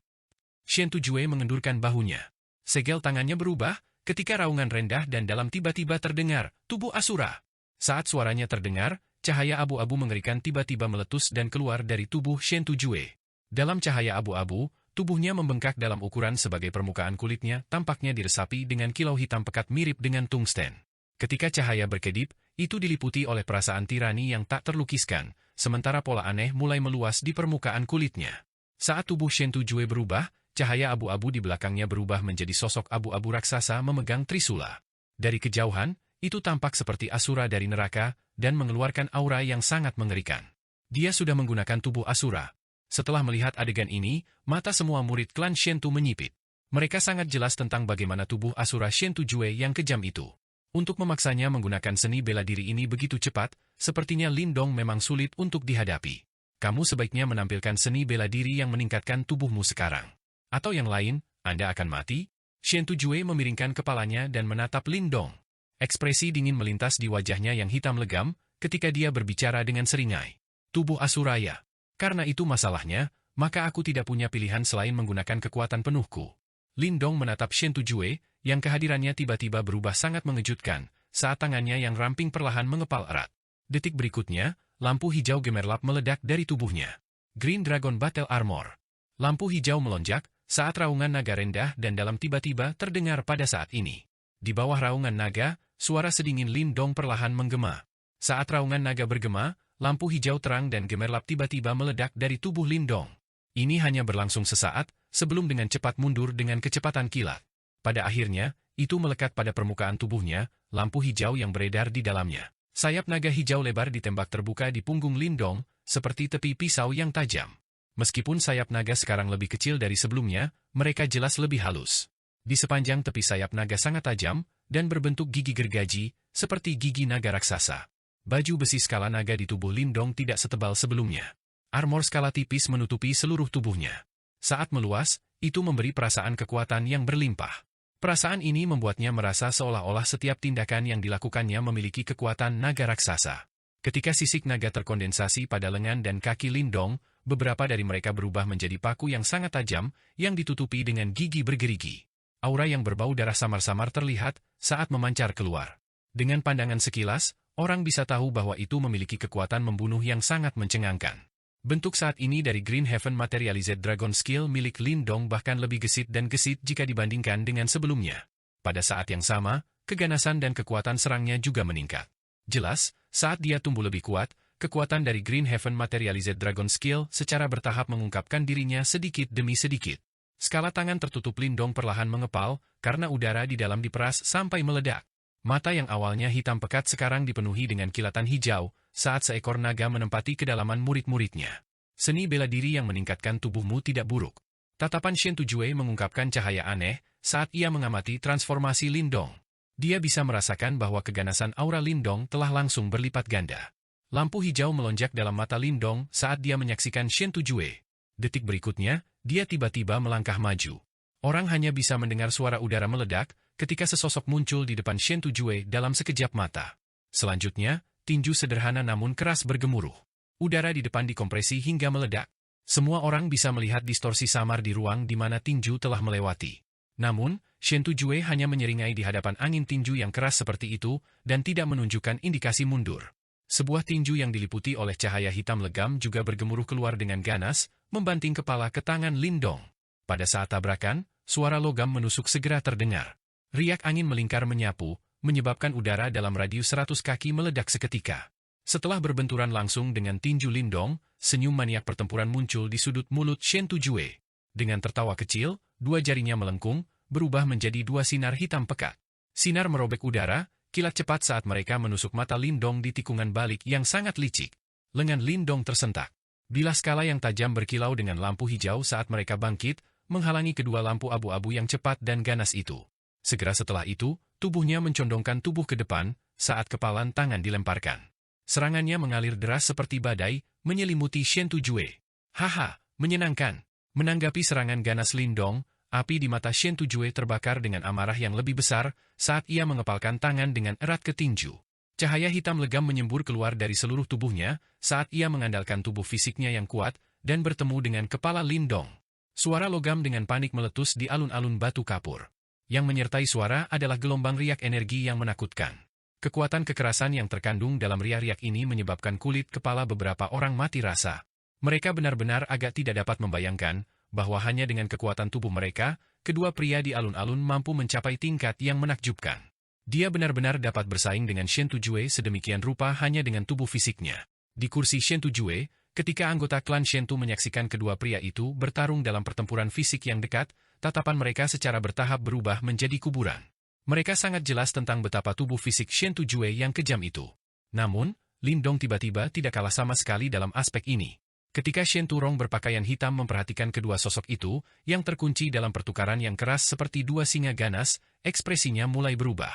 Shen Tujue mengendurkan bahunya. Segel tangannya berubah, ketika raungan rendah dan dalam tiba-tiba terdengar, tubuh Asura. Saat suaranya terdengar, cahaya abu-abu mengerikan tiba-tiba meletus dan keluar dari tubuh Shen Tujue. Dalam cahaya abu-abu, tubuhnya membengkak dalam ukuran sebagai permukaan kulitnya tampaknya diresapi dengan kilau hitam pekat mirip dengan tungsten. Ketika cahaya berkedip, itu diliputi oleh perasaan tirani yang tak terlukiskan, sementara pola aneh mulai meluas di permukaan kulitnya. Saat tubuh Shen Tujue berubah, cahaya abu-abu di belakangnya berubah menjadi sosok abu-abu raksasa memegang trisula. Dari kejauhan, itu tampak seperti Asura dari neraka, dan mengeluarkan aura yang sangat mengerikan. Dia sudah menggunakan tubuh Asura. Setelah melihat adegan ini, mata semua murid klan Shentu menyipit. Mereka sangat jelas tentang bagaimana tubuh Asura Shen Tujue yang kejam itu. Untuk memaksanya menggunakan seni bela diri ini begitu cepat, sepertinya Lindong memang sulit untuk dihadapi. Kamu sebaiknya menampilkan seni bela diri yang meningkatkan tubuhmu sekarang. Atau yang lain, Anda akan mati? Shen Tujue memiringkan kepalanya dan menatap Lindong. Ekspresi dingin melintas di wajahnya yang hitam legam, ketika dia berbicara dengan seringai. Tubuh Asuraya. Karena itu masalahnya, maka aku tidak punya pilihan selain menggunakan kekuatan penuhku. Lindong menatap Shen Tujue, yang kehadirannya tiba-tiba berubah sangat mengejutkan, saat tangannya yang ramping perlahan mengepal erat. Detik berikutnya, lampu hijau gemerlap meledak dari tubuhnya. Green Dragon Battle Armor. Lampu hijau melonjak, saat raungan naga rendah dan dalam tiba-tiba terdengar pada saat ini. Di bawah raungan naga, suara sedingin Lindong perlahan menggema. Saat raungan naga bergema, lampu hijau terang dan gemerlap tiba-tiba meledak dari tubuh Lindong. Ini hanya berlangsung sesaat, sebelum dengan cepat mundur dengan kecepatan kilat. Pada akhirnya, itu melekat pada permukaan tubuhnya, lampu hijau yang beredar di dalamnya. Sayap naga hijau lebar ditembak terbuka di punggung Lindong, seperti tepi pisau yang tajam. Meskipun sayap naga sekarang lebih kecil dari sebelumnya, mereka jelas lebih halus. Di sepanjang tepi sayap naga sangat tajam, dan berbentuk gigi gergaji, seperti gigi naga raksasa. Baju besi skala naga di tubuh Lindong tidak setebal sebelumnya. Armor skala tipis menutupi seluruh tubuhnya. Saat meluas, itu memberi perasaan kekuatan yang berlimpah. Perasaan ini membuatnya merasa seolah-olah setiap tindakan yang dilakukannya memiliki kekuatan naga raksasa. Ketika sisik naga terkondensasi pada lengan dan kaki Lindong, beberapa dari mereka berubah menjadi paku yang sangat tajam, yang ditutupi dengan gigi bergerigi. Aura yang berbau darah samar-samar terlihat saat memancar keluar. Dengan pandangan sekilas, orang bisa tahu bahwa itu memiliki kekuatan membunuh yang sangat mencengangkan. Bentuk saat ini dari Green Heaven Materialized Dragon Skill milik Lindong bahkan lebih gesit dan gesit jika dibandingkan dengan sebelumnya. Pada saat yang sama, keganasan dan kekuatan serangnya juga meningkat. Jelas, saat dia tumbuh lebih kuat, kekuatan dari Green Heaven Materialized Dragon Skill secara bertahap mengungkapkan dirinya sedikit demi sedikit. Skala tangan tertutup Lindong perlahan mengepal, karena udara di dalam diperas sampai meledak. Mata yang awalnya hitam pekat sekarang dipenuhi dengan kilatan hijau, saat seekor naga menempati kedalaman murid-muridnya. Seni bela diri yang meningkatkan tubuhmu tidak buruk. Tatapan Shen Tujue mengungkapkan cahaya aneh, saat ia mengamati transformasi Lindong. Dia bisa merasakan bahwa keganasan aura Lindong telah langsung berlipat ganda. Lampu hijau melonjak dalam mata Lindong saat dia menyaksikan Shen Tujue. Detik berikutnya, dia tiba-tiba melangkah maju. Orang hanya bisa mendengar suara udara meledak ketika sesosok muncul di depan Shen Tujue dalam sekejap mata. Selanjutnya, tinju sederhana namun keras bergemuruh. Udara di depan dikompresi hingga meledak. Semua orang bisa melihat distorsi samar di ruang di mana tinju telah melewati. Namun, Shen Tujue hanya menyeringai di hadapan angin tinju yang keras seperti itu dan tidak menunjukkan indikasi mundur. Sebuah tinju yang diliputi oleh cahaya hitam legam juga bergemuruh keluar dengan ganas, membanting kepala ke tangan Lindong. Pada saat tabrakan, suara logam menusuk segera terdengar. Riak angin melingkar menyapu, menyebabkan udara dalam radius 100 kaki meledak seketika. Setelah berbenturan langsung dengan tinju Lindong, senyum maniak pertempuran muncul di sudut mulut Shen Tujue. Dengan tertawa kecil, dua jarinya melengkung, berubah menjadi dua sinar hitam pekat. Sinar merobek udara, kilat cepat saat mereka menusuk mata Lindong di tikungan balik yang sangat licik. Lengan Lindong tersentak. Bilah skala yang tajam berkilau dengan lampu hijau saat mereka bangkit, menghalangi kedua lampu abu-abu yang cepat dan ganas itu. Segera setelah itu, tubuhnya mencondongkan tubuh ke depan, saat kepalan tangan dilemparkan. Serangannya mengalir deras seperti badai, menyelimuti Shen Tujue. Haha, menyenangkan. Menanggapi serangan ganas Lindong, api di mata Shen Tujue terbakar dengan amarah yang lebih besar, saat ia mengepalkan tangan dengan erat ke tinju. Cahaya hitam legam menyembur keluar dari seluruh tubuhnya, saat ia mengandalkan tubuh fisiknya yang kuat, dan bertemu dengan kepala Lindong. Suara logam dengan panik meletus di alun-alun batu kapur. Yang menyertai suara adalah gelombang riak energi yang menakutkan. Kekuatan kekerasan yang terkandung dalam riak-riak ini menyebabkan kulit kepala beberapa orang mati rasa. Mereka benar-benar agak tidak dapat membayangkan bahwa hanya dengan kekuatan tubuh mereka, kedua pria di alun-alun mampu mencapai tingkat yang menakjubkan. Dia benar-benar dapat bersaing dengan Shen Tujue sedemikian rupa hanya dengan tubuh fisiknya. Di kursi Shen Tujue, ketika anggota klan Shentu menyaksikan kedua pria itu bertarung dalam pertempuran fisik yang dekat, tatapan mereka secara bertahap berubah menjadi kuburan. Mereka sangat jelas tentang betapa tubuh fisik Shen Tujue yang kejam itu. Namun, Lindong tiba-tiba tidak kalah sama sekali dalam aspek ini. Ketika Shen Turong berpakaian hitam memperhatikan kedua sosok itu, yang terkunci dalam pertukaran yang keras seperti dua singa ganas, ekspresinya mulai berubah.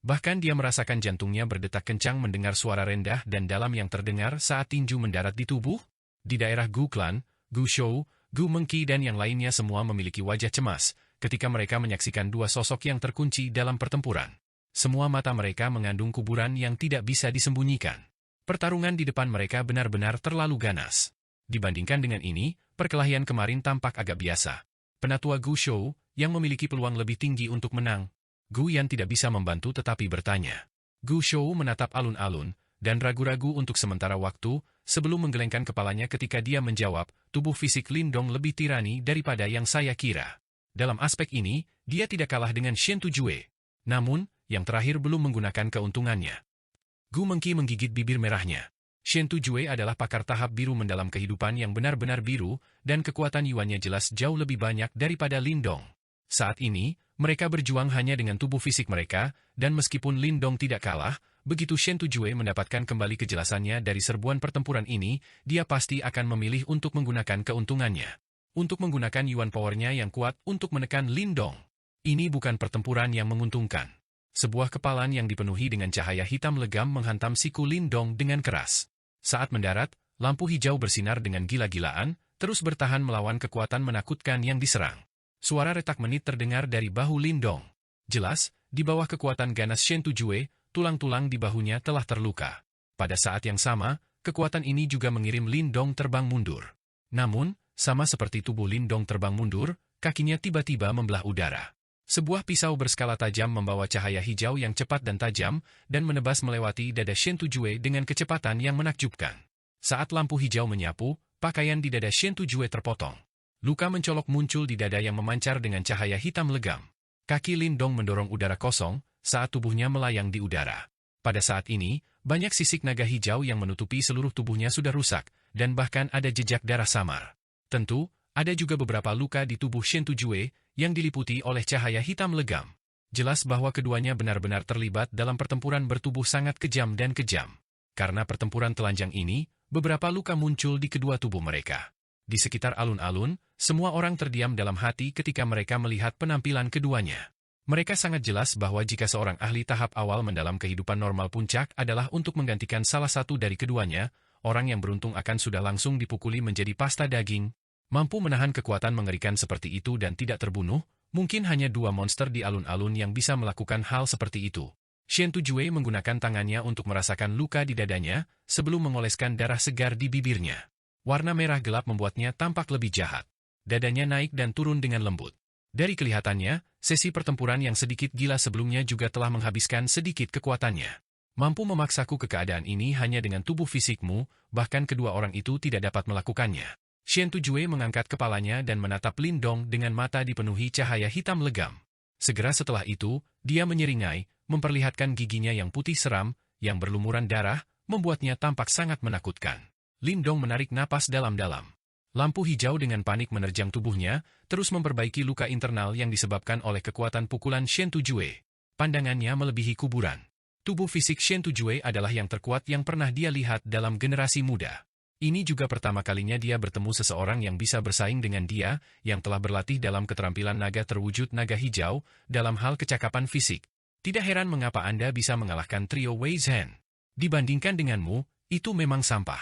Bahkan dia merasakan jantungnya berdetak kencang mendengar suara rendah dan dalam yang terdengar saat tinju mendarat di tubuh. Di daerah Gu Clan, Gu Shou, Gu Mengqi dan yang lainnya semua memiliki wajah cemas, ketika mereka menyaksikan dua sosok yang terkunci dalam pertempuran. Semua mata mereka mengandung kuburan yang tidak bisa disembunyikan. Pertarungan di depan mereka benar-benar terlalu ganas. Dibandingkan dengan ini, perkelahian kemarin tampak agak biasa. Penatua Gu Shou, yang memiliki peluang lebih tinggi untuk menang, Gu Yan tidak bisa membantu tetapi bertanya. Gu Shou menatap alun-alun, dan ragu-ragu untuk sementara waktu, sebelum menggelengkan kepalanya ketika dia menjawab, tubuh fisik Lindong lebih tirani daripada yang saya kira. Dalam aspek ini, dia tidak kalah dengan Shen Tujue. Namun, yang terakhir belum menggunakan keuntungannya. Gu Mengqi menggigit bibir merahnya. Shen Tujue adalah pakar tahap biru mendalam kehidupan yang benar-benar biru, dan kekuatan yuannya jelas jauh lebih banyak daripada Lindong. Saat ini, mereka berjuang hanya dengan tubuh fisik mereka, dan meskipun Lindong tidak kalah, begitu Shen Tujue mendapatkan kembali kejelasannya dari serbuan pertempuran ini, dia pasti akan memilih untuk menggunakan keuntungannya. Untuk menggunakan yuan powernya yang kuat untuk menekan Lindong. Ini bukan pertempuran yang menguntungkan. Sebuah kepalan yang dipenuhi dengan cahaya hitam legam menghantam siku Lindong dengan keras. Saat mendarat, lampu hijau bersinar dengan gila-gilaan, terus bertahan melawan kekuatan menakutkan yang diserang. Suara retak menit terdengar dari bahu Lindong. Jelas, di bawah kekuatan ganas Shen Tujue, tulang-tulang di bahunya telah terluka. Pada saat yang sama, kekuatan ini juga mengirim Lindong terbang mundur. Namun, sama seperti tubuh Lindong terbang mundur, kakinya tiba-tiba membelah udara. Sebuah pisau berskala tajam membawa cahaya hijau yang cepat dan tajam, dan menebas melewati dada Shen Tujue dengan kecepatan yang menakjubkan. Saat lampu hijau menyapu, Pakaian di dada Shen Tujue terpotong. Luka mencolok muncul di dada yang memancar dengan cahaya hitam legam. Kaki Lin Dong mendorong udara kosong saat tubuhnya melayang di udara. Pada saat ini, banyak sisik naga hijau yang menutupi seluruh tubuhnya sudah rusak, dan bahkan ada jejak darah samar. Tentu, ada juga beberapa luka di tubuh Shen Tujue yang diliputi oleh cahaya hitam legam. Jelas bahwa keduanya benar-benar terlibat dalam pertempuran bertubuh sangat kejam dan kejam. Karena pertempuran telanjang ini, beberapa luka muncul di kedua tubuh mereka. Di sekitar alun-alun, semua orang terdiam dalam hati ketika mereka melihat penampilan keduanya. Mereka sangat jelas bahwa jika seorang ahli tahap awal mendalam kehidupan normal puncak adalah untuk menggantikan salah satu dari keduanya, orang yang beruntung akan sudah langsung dipukuli menjadi pasta daging. Mampu menahan kekuatan mengerikan seperti itu dan tidak terbunuh, mungkin hanya dua monster di alun-alun yang bisa melakukan hal seperti itu. Shen Tujue menggunakan tangannya untuk merasakan luka di dadanya, sebelum mengoleskan darah segar di bibirnya. Warna merah gelap membuatnya tampak lebih jahat. Dadanya naik dan turun dengan lembut. Dari kelihatannya, sesi pertempuran yang sedikit gila sebelumnya juga telah menghabiskan sedikit kekuatannya. Mampu memaksaku ke keadaan ini hanya dengan tubuh fisikmu, bahkan kedua orang itu tidak dapat melakukannya. Shen Tujue mengangkat kepalanya dan menatap Lin Dong dengan mata dipenuhi cahaya hitam legam. Segera setelah itu, dia menyeringai, memperlihatkan giginya yang putih seram, yang berlumuran darah, membuatnya tampak sangat menakutkan. Lin Dong menarik napas dalam-dalam. Lampu hijau dengan panik menerjang tubuhnya, terus memperbaiki luka internal yang disebabkan oleh kekuatan pukulan Shen Tujue. Pandangannya melebihi kuburan. Tubuh fisik Shen Tujue adalah yang terkuat yang pernah dia lihat dalam generasi muda. Ini juga pertama kalinya dia bertemu seseorang yang bisa bersaing dengan dia, yang telah berlatih dalam keterampilan naga terwujud naga hijau, dalam hal kecakapan fisik. Tidak heran mengapa Anda bisa mengalahkan trio Wei Zhen. Dibandingkan denganmu, itu memang sampah.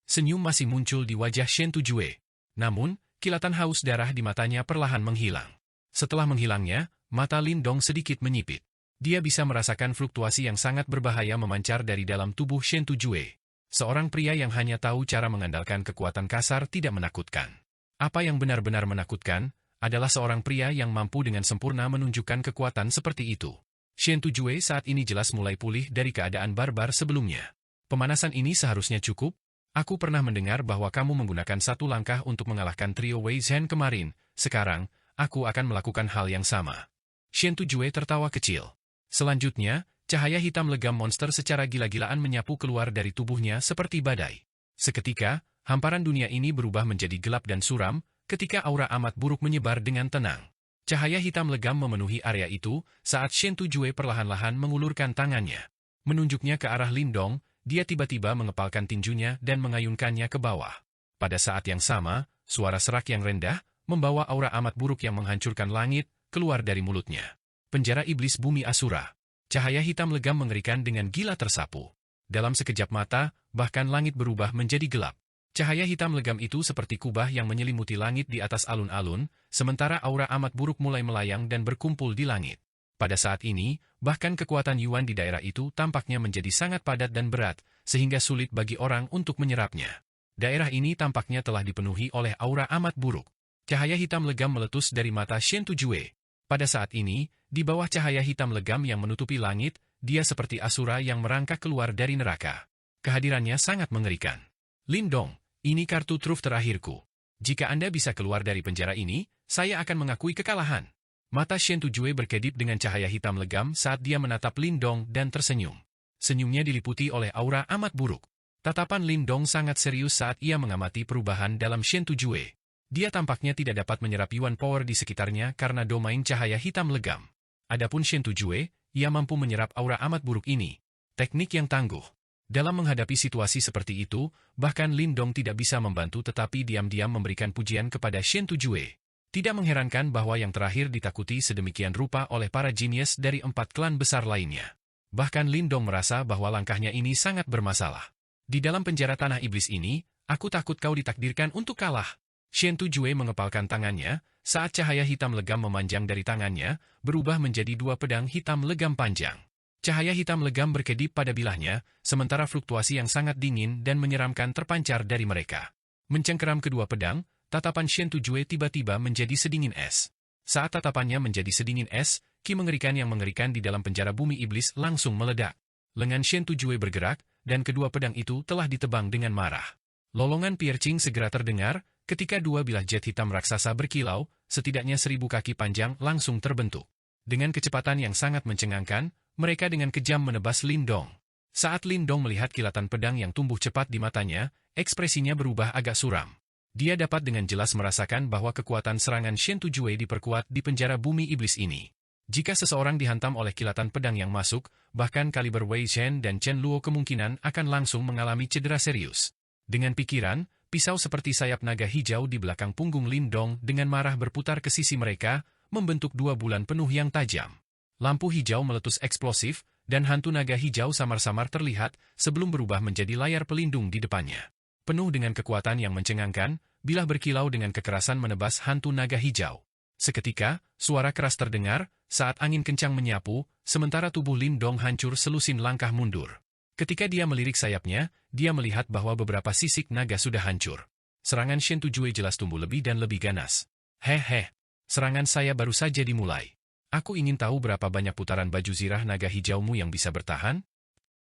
Senyum masih muncul di wajah Shen Tujue. Namun, kilatan haus darah di matanya perlahan menghilang. Setelah menghilangnya, mata Lin Dong sedikit menyipit. Dia bisa merasakan fluktuasi yang sangat berbahaya memancar dari dalam tubuh Shen Tujue. Seorang pria yang hanya tahu cara mengandalkan kekuatan kasar tidak menakutkan. Apa yang benar-benar menakutkan, adalah seorang pria yang mampu dengan sempurna menunjukkan kekuatan seperti itu. Shen Tujue saat ini jelas mulai pulih dari keadaan barbar sebelumnya. Pemanasan ini seharusnya cukup. Aku pernah mendengar bahwa kamu menggunakan satu langkah untuk mengalahkan trio Wei Zhen kemarin. Sekarang, aku akan melakukan hal yang sama. Shen Tujue tertawa kecil. Selanjutnya, cahaya hitam legam monster secara gila-gilaan menyapu keluar dari tubuhnya seperti badai. Seketika, hamparan dunia ini berubah menjadi gelap dan suram, ketika aura amat buruk menyebar dengan tenang. Cahaya hitam legam memenuhi area itu, saat Shen Tujue perlahan-lahan mengulurkan tangannya. Menunjuknya ke arah Lin Dong, dia tiba-tiba mengepalkan tinjunya dan mengayunkannya ke bawah. Pada saat yang sama, suara serak yang rendah, membawa aura amat buruk yang menghancurkan langit, keluar dari mulutnya. Penjara iblis bumi Asura. Cahaya hitam legam mengerikan dengan gila tersapu. Dalam sekejap mata, bahkan langit berubah menjadi gelap. Cahaya hitam legam itu seperti kubah yang menyelimuti langit di atas alun-alun, sementara aura amat buruk mulai melayang dan berkumpul di langit. Pada saat ini, bahkan kekuatan Yuan di daerah itu tampaknya menjadi sangat padat dan berat, sehingga sulit bagi orang untuk menyerapnya. Daerah ini tampaknya telah dipenuhi oleh aura amat buruk. Cahaya hitam legam meletus dari mata Shen Tujue. Pada saat ini, di bawah cahaya hitam legam yang menutupi langit, dia seperti Asura yang merangkak keluar dari neraka. Kehadirannya sangat mengerikan. Lin Dong, ini kartu truf terakhirku. Jika Anda bisa keluar dari penjara ini, saya akan mengakui kekalahan. Mata Shen Tujue berkedip dengan cahaya hitam legam saat dia menatap Lin Dong dan tersenyum. Senyumnya diliputi oleh aura amat buruk. Tatapan Lin Dong sangat serius saat ia mengamati perubahan dalam Shen Tujue. Dia tampaknya tidak dapat menyerap Yuan Power di sekitarnya karena domain cahaya hitam legam. Adapun Shen Tujue, ia mampu menyerap aura amat buruk ini. Teknik yang tangguh. Dalam menghadapi situasi seperti itu, bahkan Lin Dong tidak bisa membantu tetapi diam-diam memberikan pujian kepada Shen Tujue. Tidak mengherankan bahwa yang terakhir ditakuti sedemikian rupa oleh para jenius dari 4 klan besar lainnya. Bahkan Lin Dong merasa bahwa langkahnya ini sangat bermasalah. Di dalam penjara tanah iblis ini, aku takut kau ditakdirkan untuk kalah. Shen Tujue mengepalkan tangannya, saat cahaya hitam legam memanjang dari tangannya, berubah menjadi 2 pedang hitam legam panjang. Cahaya hitam legam berkedip pada bilahnya, sementara fluktuasi yang sangat dingin dan menyeramkan terpancar dari mereka. Mencengkeram kedua pedang, tatapan Shen Tujue tiba-tiba menjadi sedingin es. Saat tatapannya menjadi sedingin es, ki mengerikan yang mengerikan di dalam penjara bumi iblis langsung meledak. Lengan Shen Tujue bergerak, dan kedua pedang itu telah ditebang dengan marah. Lolongan piercing segera terdengar, ketika dua bilah jet hitam raksasa berkilau, setidaknya 1000 kaki panjang langsung terbentuk. Dengan kecepatan yang sangat mencengangkan, mereka dengan kejam menebas Lindong. Saat Lindong melihat kilatan pedang yang tumbuh cepat di matanya, ekspresinya berubah agak suram. Dia dapat dengan jelas merasakan bahwa kekuatan serangan Shen Tujue diperkuat di penjara bumi iblis ini. Jika seseorang dihantam oleh kilatan pedang yang masuk, bahkan kaliber Wei Zhen dan Chen Luo kemungkinan akan langsung mengalami cedera serius. Dengan pikiran, pisau seperti sayap naga hijau di belakang punggung Lindong dengan marah berputar ke sisi mereka, membentuk 2 bulan penuh yang tajam. Lampu hijau meletus eksplosif, dan hantu naga hijau samar-samar terlihat sebelum berubah menjadi layar pelindung di depannya. Penuh dengan kekuatan yang mencengangkan, bilah berkilau dengan kekerasan menebas hantu naga hijau. Seketika, suara keras terdengar saat angin kencang menyapu, sementara tubuh Lindong hancur selusin langkah mundur. Ketika dia melirik sayapnya, dia melihat bahwa beberapa sisik naga sudah hancur. Serangan Shen Tujue jelas tumbuh lebih dan lebih ganas. Hehe, serangan saya baru saja dimulai. Aku ingin tahu berapa banyak putaran baju zirah naga hijaumu yang bisa bertahan?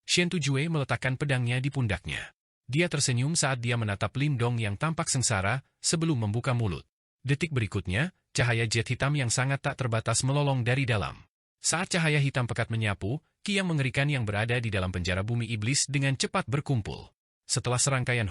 Shen Tujue meletakkan pedangnya di pundaknya. Dia tersenyum saat dia menatap Lindong yang tampak sengsara sebelum membuka mulut. Detik berikutnya, cahaya jet hitam yang sangat tak terbatas melolong dari dalam. Saat cahaya hitam pekat menyapu, ki yang mengerikan yang berada di dalam penjara bumi iblis dengan cepat berkumpul. Setelah serangkaian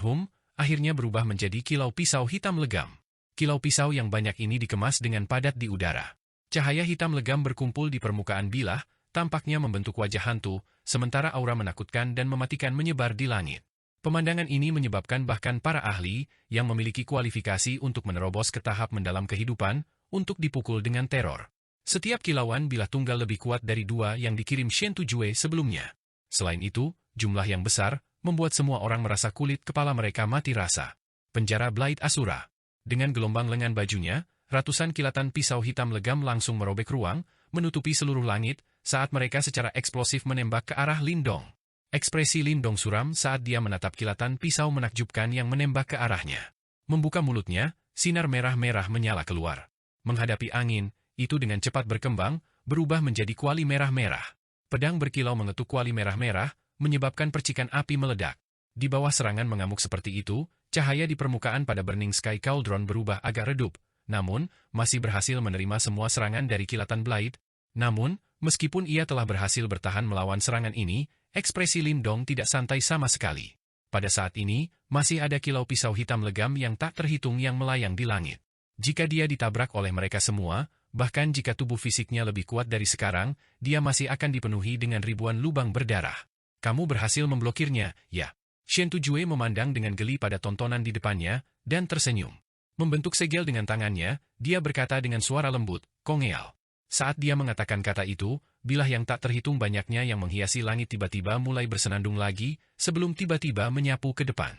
akhirnya berubah menjadi kilau pisau hitam legam. Kilau pisau yang banyak ini dikemas dengan padat di udara. Cahaya hitam legam berkumpul di permukaan bilah, tampaknya membentuk wajah hantu, sementara aura menakutkan dan mematikan menyebar di langit. Pemandangan ini menyebabkan bahkan para ahli yang memiliki kualifikasi untuk menerobos ke tahap mendalam kehidupan, untuk dipukul dengan teror. Setiap kilauan bilah tunggal lebih kuat dari 2 yang dikirim Shen Tujue sebelumnya. Selain itu, jumlah yang besar membuat semua orang merasa kulit kepala mereka mati rasa. Penjara Blade Asura. Dengan gelombang lengan bajunya, ratusan kilatan pisau hitam legam langsung merobek ruang, menutupi seluruh langit, saat mereka secara eksplosif menembak ke arah Lindong. Ekspresi Lindong suram saat dia menatap kilatan pisau menakjubkan yang menembak ke arahnya. Membuka mulutnya, sinar merah-merah menyala keluar. Menghadapi angin, itu dengan cepat berkembang, berubah menjadi kuali merah-merah. Pedang berkilau mengetuk kuali merah-merah, menyebabkan percikan api meledak. Di bawah serangan mengamuk seperti itu, cahaya di permukaan pada Burning Sky Cauldron berubah agak redup, namun, masih berhasil menerima semua serangan dari kilatan Blade. Namun, meskipun ia telah berhasil bertahan melawan serangan ini, ekspresi Lindong tidak santai sama sekali. Pada saat ini, masih ada kilau pisau hitam legam yang tak terhitung yang melayang di langit. Jika dia ditabrak oleh mereka semua, bahkan jika tubuh fisiknya lebih kuat dari sekarang, dia masih akan dipenuhi dengan ribuan lubang berdarah. Kamu berhasil memblokirnya, ya. Shen Tujue memandang dengan geli pada tontonan di depannya, dan tersenyum. Membentuk segel dengan tangannya, dia berkata dengan suara lembut, "Kongeal." Saat dia mengatakan kata itu, bilah yang tak terhitung banyaknya yang menghiasi langit tiba-tiba mulai bersenandung lagi, sebelum tiba-tiba menyapu ke depan.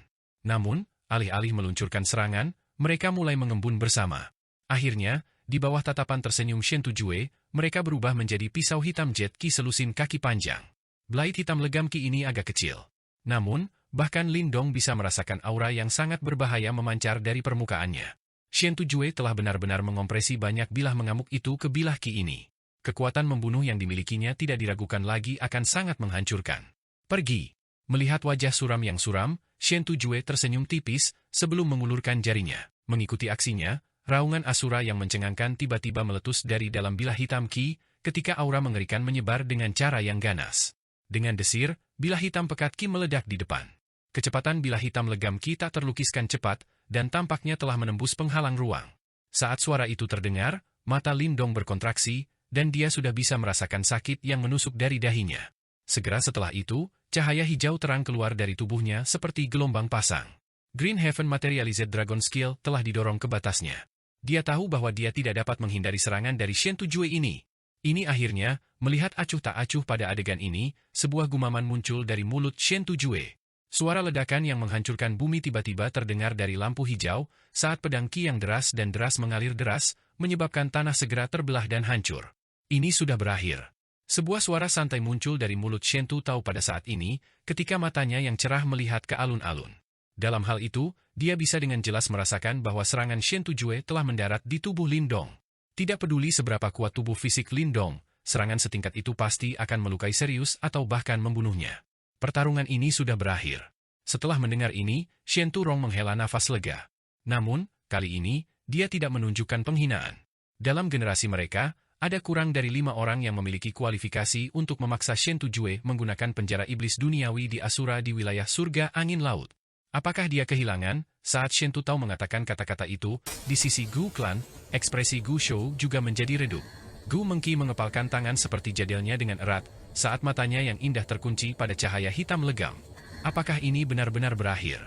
Namun, alih-alih meluncurkan serangan, mereka mulai mengembun bersama. Akhirnya, di bawah tatapan tersenyum Shen Tujue, mereka berubah menjadi pisau hitam jet ki selusin kaki panjang. Blade hitam legam ki ini agak kecil. Namun, bahkan Lindong bisa merasakan aura yang sangat berbahaya memancar dari permukaannya. Shen Tujue telah benar-benar mengompresi banyak bilah mengamuk itu ke bilah ki ini. Kekuatan membunuh yang dimilikinya tidak diragukan lagi akan sangat menghancurkan. Pergi. Melihat wajah suram yang suram, Shen Tujue tersenyum tipis sebelum mengulurkan jarinya. Mengikuti aksinya, raungan Asura yang mencengangkan tiba-tiba meletus dari dalam bilah hitam ki, ketika aura mengerikan menyebar dengan cara yang ganas. Dengan desir, bilah hitam pekat ki meledak di depan. Kecepatan bilah hitam legam ki tak terlukiskan cepat, dan tampaknya telah menembus penghalang ruang. Saat suara itu terdengar, mata Lindong berkontraksi, dan dia sudah bisa merasakan sakit yang menusuk dari dahinya. Segera setelah itu, cahaya hijau terang keluar dari tubuhnya seperti gelombang pasang. Green Heaven Materialized Dragon Skill telah didorong ke batasnya. Dia tahu bahwa dia tidak dapat menghindari serangan dari Shen Tujue ini. Ini akhirnya, melihat acuh tak acuh pada adegan ini, sebuah gumaman muncul dari mulut Shen Tujue. Suara ledakan yang menghancurkan bumi tiba-tiba terdengar dari lampu hijau, saat pedang ki yang deras dan deras mengalir deras, menyebabkan tanah segera terbelah dan hancur. Ini sudah berakhir. Sebuah suara santai muncul dari mulut Shen Tujue pada saat ini, ketika matanya yang cerah melihat ke alun-alun. Dalam hal itu, dia bisa dengan jelas merasakan bahwa serangan Shen Tujue telah mendarat di tubuh Lindong. Tidak peduli seberapa kuat tubuh fisik Lindong, serangan setingkat itu pasti akan melukai serius atau bahkan membunuhnya. Pertarungan ini sudah berakhir. Setelah mendengar ini, Shen Turong menghela nafas lega. Namun, kali ini, dia tidak menunjukkan penghinaan. Dalam generasi mereka, ada kurang dari 5 orang yang memiliki kualifikasi untuk memaksa Shen Tujue menggunakan penjara iblis duniawi di Asura di wilayah surga angin laut. Apakah dia kehilangan? Saat Shen Tutao mengatakan kata-kata itu, di sisi Gu Clan, ekspresi Gu Shou juga menjadi redup. Gu Mengki mengepalkan tangan seperti jadilnya dengan erat, saat matanya yang indah terkunci pada cahaya hitam legam. Apakah ini benar-benar berakhir?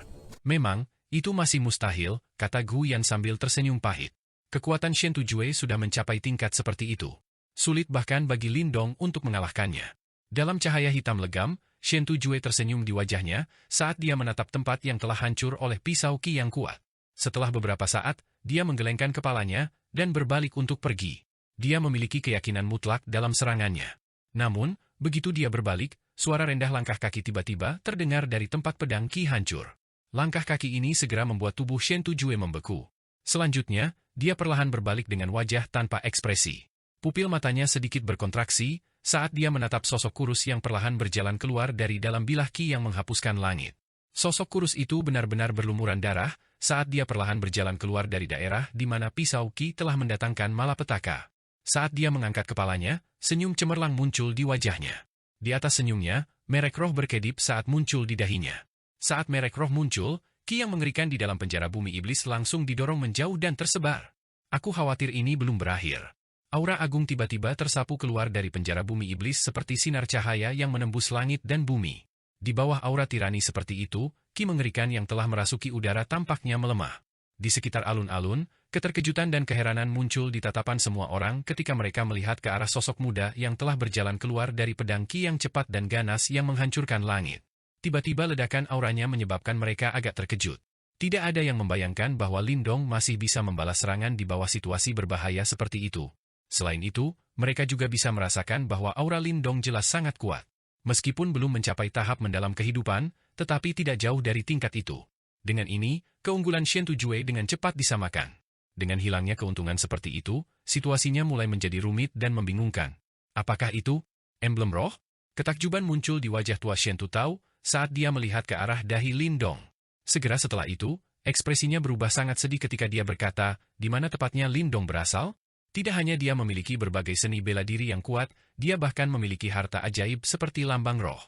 Memang, itu masih mustahil, kata Gu Yan sambil tersenyum pahit. Kekuatan Shen Tujue sudah mencapai tingkat seperti itu. Sulit bahkan bagi Lindong untuk mengalahkannya. Dalam cahaya hitam legam, Shen Tujue tersenyum di wajahnya saat dia menatap tempat yang telah hancur oleh pisau ki yang kuat. Setelah beberapa saat, dia menggelengkan kepalanya dan berbalik untuk pergi. Dia memiliki keyakinan mutlak dalam serangannya. Namun, begitu dia berbalik, suara rendah langkah kaki tiba-tiba terdengar dari tempat pedang ki hancur. Langkah kaki ini segera membuat tubuh Shen Tujue membeku. Selanjutnya, dia perlahan berbalik dengan wajah tanpa ekspresi. Pupil matanya sedikit berkontraksi saat dia menatap sosok kurus yang perlahan berjalan keluar dari dalam bilah ki yang menghapuskan langit. Sosok kurus itu benar-benar berlumuran darah saat dia perlahan berjalan keluar dari daerah di mana pisau ki telah mendatangkan malapetaka. Saat dia mengangkat kepalanya, senyum cemerlang muncul di wajahnya. Di atas senyumnya, merek roh berkedip saat muncul di dahinya. Saat merek roh muncul, ki yang mengerikan di dalam penjara bumi iblis langsung didorong menjauh dan tersebar. Aku khawatir ini belum berakhir. Aura agung tiba-tiba tersapu keluar dari penjara bumi iblis seperti sinar cahaya yang menembus langit dan bumi. Di bawah aura tirani seperti itu, ki mengerikan yang telah merasuki udara tampaknya melemah. Di sekitar alun-alun, keterkejutan dan keheranan muncul di tatapan semua orang ketika mereka melihat ke arah sosok muda yang telah berjalan keluar dari pedang ki yang cepat dan ganas yang menghancurkan langit. Tiba-tiba ledakan auranya menyebabkan mereka agak terkejut. Tidak ada yang membayangkan bahwa Lindong masih bisa membalas serangan di bawah situasi berbahaya seperti itu. Selain itu, mereka juga bisa merasakan bahwa aura Lindong jelas sangat kuat. Meskipun belum mencapai tahap mendalam kehidupan, tetapi tidak jauh dari tingkat itu. Dengan ini, keunggulan Shen Tujue dengan cepat disamakan. Dengan hilangnya keuntungan seperti itu, situasinya mulai menjadi rumit dan membingungkan. Apakah itu emblem roh? Ketakjuban muncul di wajah tua Shen Tutao saat dia melihat ke arah dahi Lindong. Segera setelah itu, ekspresinya berubah sangat sedih ketika dia berkata, di mana tepatnya Lindong berasal? Tidak hanya dia memiliki berbagai seni bela diri yang kuat, dia bahkan memiliki harta ajaib seperti lambang roh.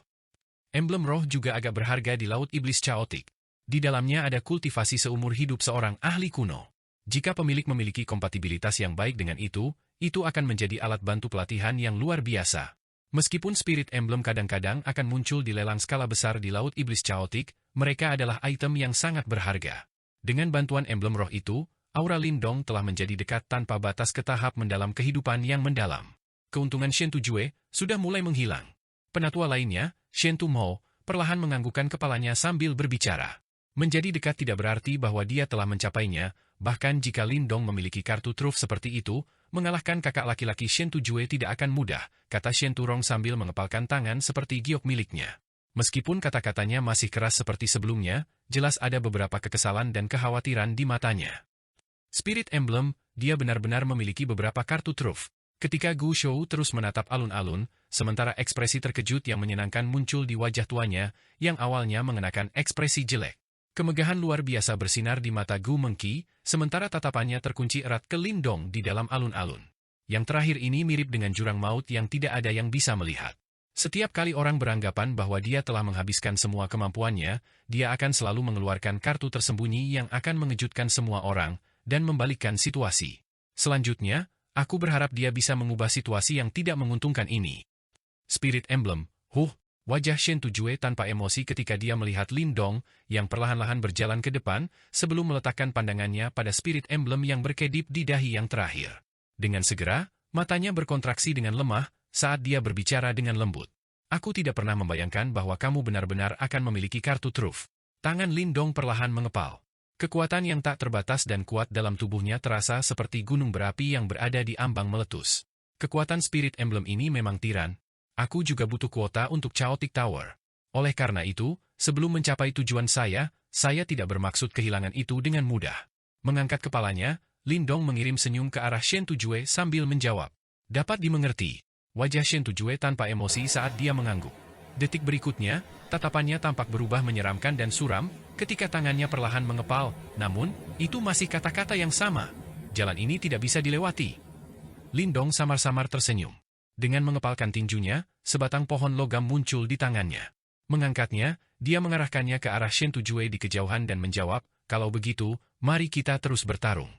Emblem roh juga agak berharga di Laut Iblis Chaotic. Di dalamnya ada kultivasi seumur hidup seorang ahli kuno. Jika pemilik memiliki kompatibilitas yang baik dengan itu akan menjadi alat bantu pelatihan yang luar biasa. Meskipun spirit emblem kadang-kadang akan muncul di lelang skala besar di Laut Iblis Chaotic, mereka adalah item yang sangat berharga. Dengan bantuan emblem roh itu, aura Lindong telah menjadi dekat tanpa batas ke tahap mendalam kehidupan yang mendalam. Keuntungan Shen Tujue sudah mulai menghilang. Penatua lainnya, Shen Tumho, perlahan menganggukkan kepalanya sambil berbicara. Menjadi dekat tidak berarti bahwa dia telah mencapainya, bahkan jika Lindong memiliki kartu truf seperti itu, mengalahkan kakak laki-laki Shen Tujue tidak akan mudah, kata Shen Turong sambil mengepalkan tangan seperti giok miliknya. Meskipun kata-katanya masih keras seperti sebelumnya, jelas ada beberapa kekesalan dan kekhawatiran di matanya. Spirit Emblem, dia benar-benar memiliki beberapa kartu truf. Ketika Gu Shou terus menatap alun-alun, sementara ekspresi terkejut yang menyenangkan muncul di wajah tuanya, yang awalnya mengenakan ekspresi jelek. Kemegahan luar biasa bersinar di mata Gu Mengki, sementara tatapannya terkunci erat ke Lindong di dalam alun-alun. Yang terakhir ini mirip dengan jurang maut yang tidak ada yang bisa melihat. Setiap kali orang beranggapan bahwa dia telah menghabiskan semua kemampuannya, dia akan selalu mengeluarkan kartu tersembunyi yang akan mengejutkan semua orang, dan membalikkan situasi. Selanjutnya, aku berharap dia bisa mengubah situasi yang tidak menguntungkan ini. Spirit Emblem, wajah Shen Tujue tanpa emosi ketika dia melihat Lindong yang perlahan-lahan berjalan ke depan sebelum meletakkan pandangannya pada Spirit Emblem yang berkedip di dahi yang terakhir. Dengan segera, matanya berkontraksi dengan lemah saat dia berbicara dengan lembut. Aku tidak pernah membayangkan bahwa kamu benar-benar akan memiliki kartu truf. Tangan Lindong perlahan mengepal. Kekuatan yang tak terbatas dan kuat dalam tubuhnya terasa seperti gunung berapi yang berada di ambang meletus. Kekuatan Spirit Emblem ini memang tiran. Aku juga butuh kuota untuk Chaotic Tower. Oleh karena itu, sebelum mencapai tujuan saya tidak bermaksud kehilangan itu dengan mudah. Mengangkat kepalanya, Lindong mengirim senyum ke arah Shen Tujue sambil menjawab. Dapat dimengerti. Wajah Shen Tujue tanpa emosi saat dia mengangguk. Detik berikutnya, tatapannya tampak berubah menyeramkan dan suram ketika tangannya perlahan mengepal, namun itu masih kata-kata yang sama. Jalan ini tidak bisa dilewati. Lindong samar-samar tersenyum. Dengan mengepalkan tinjunya, sebatang pohon logam muncul di tangannya. Mengangkatnya, dia mengarahkannya ke arah Shen Tujue di kejauhan dan menjawab, "Kalau begitu, mari kita terus bertarung."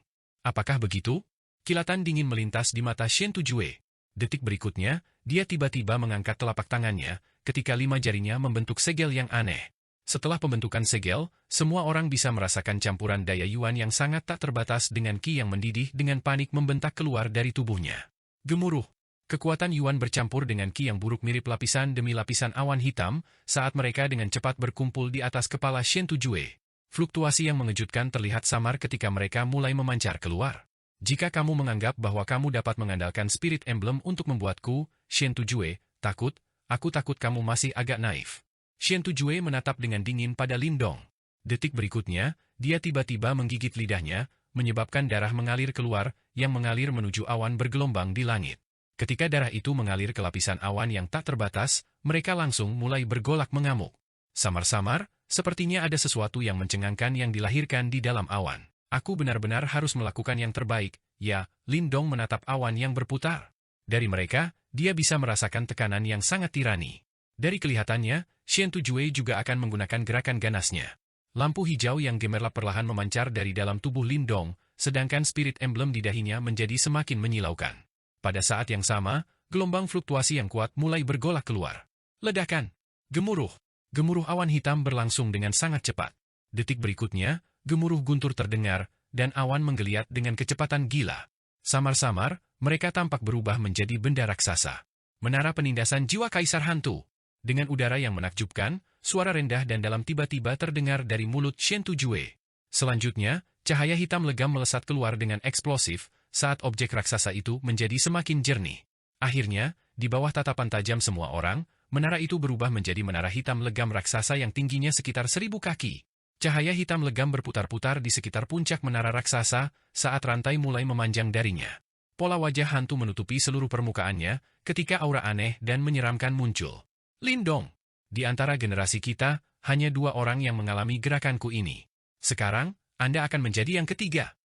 Apakah begitu? Kilatan dingin melintas di mata Shen Tujue. Detik berikutnya, dia tiba-tiba mengangkat telapak tangannya, ketika 5 jarinya membentuk segel yang aneh. Setelah pembentukan segel, semua orang bisa merasakan campuran daya Yuan yang sangat tak terbatas dengan Qi yang mendidih dengan panik membentak keluar dari tubuhnya. Gemuruh. Kekuatan Yuan bercampur dengan Qi yang buruk mirip lapisan demi lapisan awan hitam saat mereka dengan cepat berkumpul di atas kepala Shen Tujue. Fluktuasi yang mengejutkan terlihat samar ketika mereka mulai memancar keluar. Jika kamu menganggap bahwa kamu dapat mengandalkan Spirit Emblem untuk membuatku, Shen Tujue, takut, aku takut kamu masih agak naif. Shen Tujue menatap dengan dingin pada Lindong. Detik berikutnya, dia tiba-tiba menggigit lidahnya, menyebabkan darah mengalir keluar, yang mengalir menuju awan bergelombang di langit. Ketika darah itu mengalir ke lapisan awan yang tak terbatas, mereka langsung mulai bergolak mengamuk. Samar-samar, sepertinya ada sesuatu yang mencengangkan yang dilahirkan di dalam awan. Aku benar-benar harus melakukan yang terbaik, ya, Lindong menatap awan yang berputar. Dari mereka, dia bisa merasakan tekanan yang sangat tirani. Dari kelihatannya, Shen Tujue juga akan menggunakan gerakan ganasnya. Lampu hijau yang gemerlap perlahan memancar dari dalam tubuh Lindong, sedangkan Spirit Emblem di dahinya menjadi semakin menyilaukan. Pada saat yang sama, gelombang fluktuasi yang kuat mulai bergolak keluar. Ledakan! Gemuruh! Gemuruh awan hitam berlangsung dengan sangat cepat. Detik berikutnya, gemuruh guntur terdengar, dan awan menggeliat dengan kecepatan gila. Samar-samar, mereka tampak berubah menjadi benda raksasa. Menara penindasan jiwa Kaisar Hantu. Dengan udara yang menakjubkan, suara rendah dan dalam tiba-tiba terdengar dari mulut Shen Tujue. Selanjutnya, cahaya hitam legam melesat keluar dengan eksplosif, saat objek raksasa itu menjadi semakin jernih. Akhirnya, di bawah tatapan tajam semua orang, menara itu berubah menjadi menara hitam legam raksasa yang tingginya sekitar 1000 kaki. Cahaya hitam legam berputar-putar di sekitar puncak menara raksasa saat rantai mulai memanjang darinya. Pola wajah hantu menutupi seluruh permukaannya ketika aura aneh dan menyeramkan muncul. Lindong! Di antara generasi kita, hanya 2 orang yang mengalami gerakanku ini. Sekarang, Anda akan menjadi yang ketiga.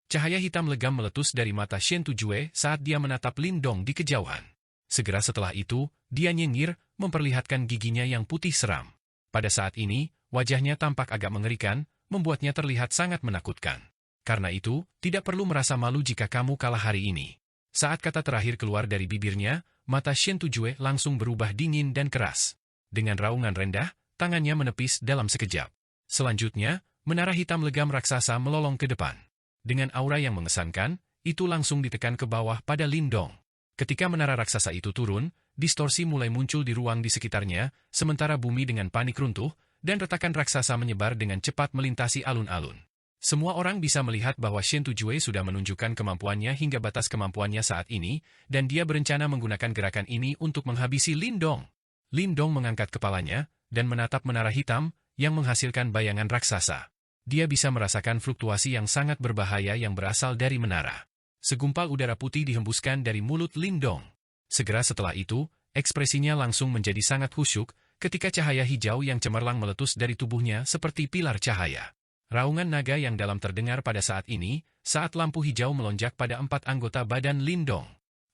Cahaya hitam legam meletus dari mata Shen Tujue saat dia menatap Lindong di kejauhan. Segera setelah itu, dia nyengir, memperlihatkan giginya yang putih seram. Pada saat ini, wajahnya tampak agak mengerikan, membuatnya terlihat sangat menakutkan. Karena itu, tidak perlu merasa malu jika kamu kalah hari ini. Saat kata terakhir keluar dari bibirnya, mata Shen Tujue langsung berubah dingin dan keras. Dengan raungan rendah, tangannya menepis dalam sekejap. Selanjutnya, menara hitam legam raksasa melolong ke depan. Dengan aura yang mengesankan, itu langsung ditekan ke bawah pada Lindong. Ketika menara raksasa itu turun, distorsi mulai muncul di ruang di sekitarnya, sementara bumi dengan panik runtuh, dan retakan raksasa menyebar dengan cepat melintasi alun-alun. Semua orang bisa melihat bahwa Shen Tujue sudah menunjukkan kemampuannya hingga batas kemampuannya saat ini, dan dia berencana menggunakan gerakan ini untuk menghabisi Lindong. Lindong mengangkat kepalanya, dan menatap menara hitam, yang menghasilkan bayangan raksasa. Dia bisa merasakan fluktuasi yang sangat berbahaya yang berasal dari menara. Segumpal udara putih dihembuskan dari mulut Lindong. Segera setelah itu, ekspresinya langsung menjadi sangat khusyuk ketika cahaya hijau yang cemerlang meletus dari tubuhnya seperti pilar cahaya. Raungan naga yang dalam terdengar pada saat ini, saat lampu hijau melonjak pada 4 anggota badan Lindong.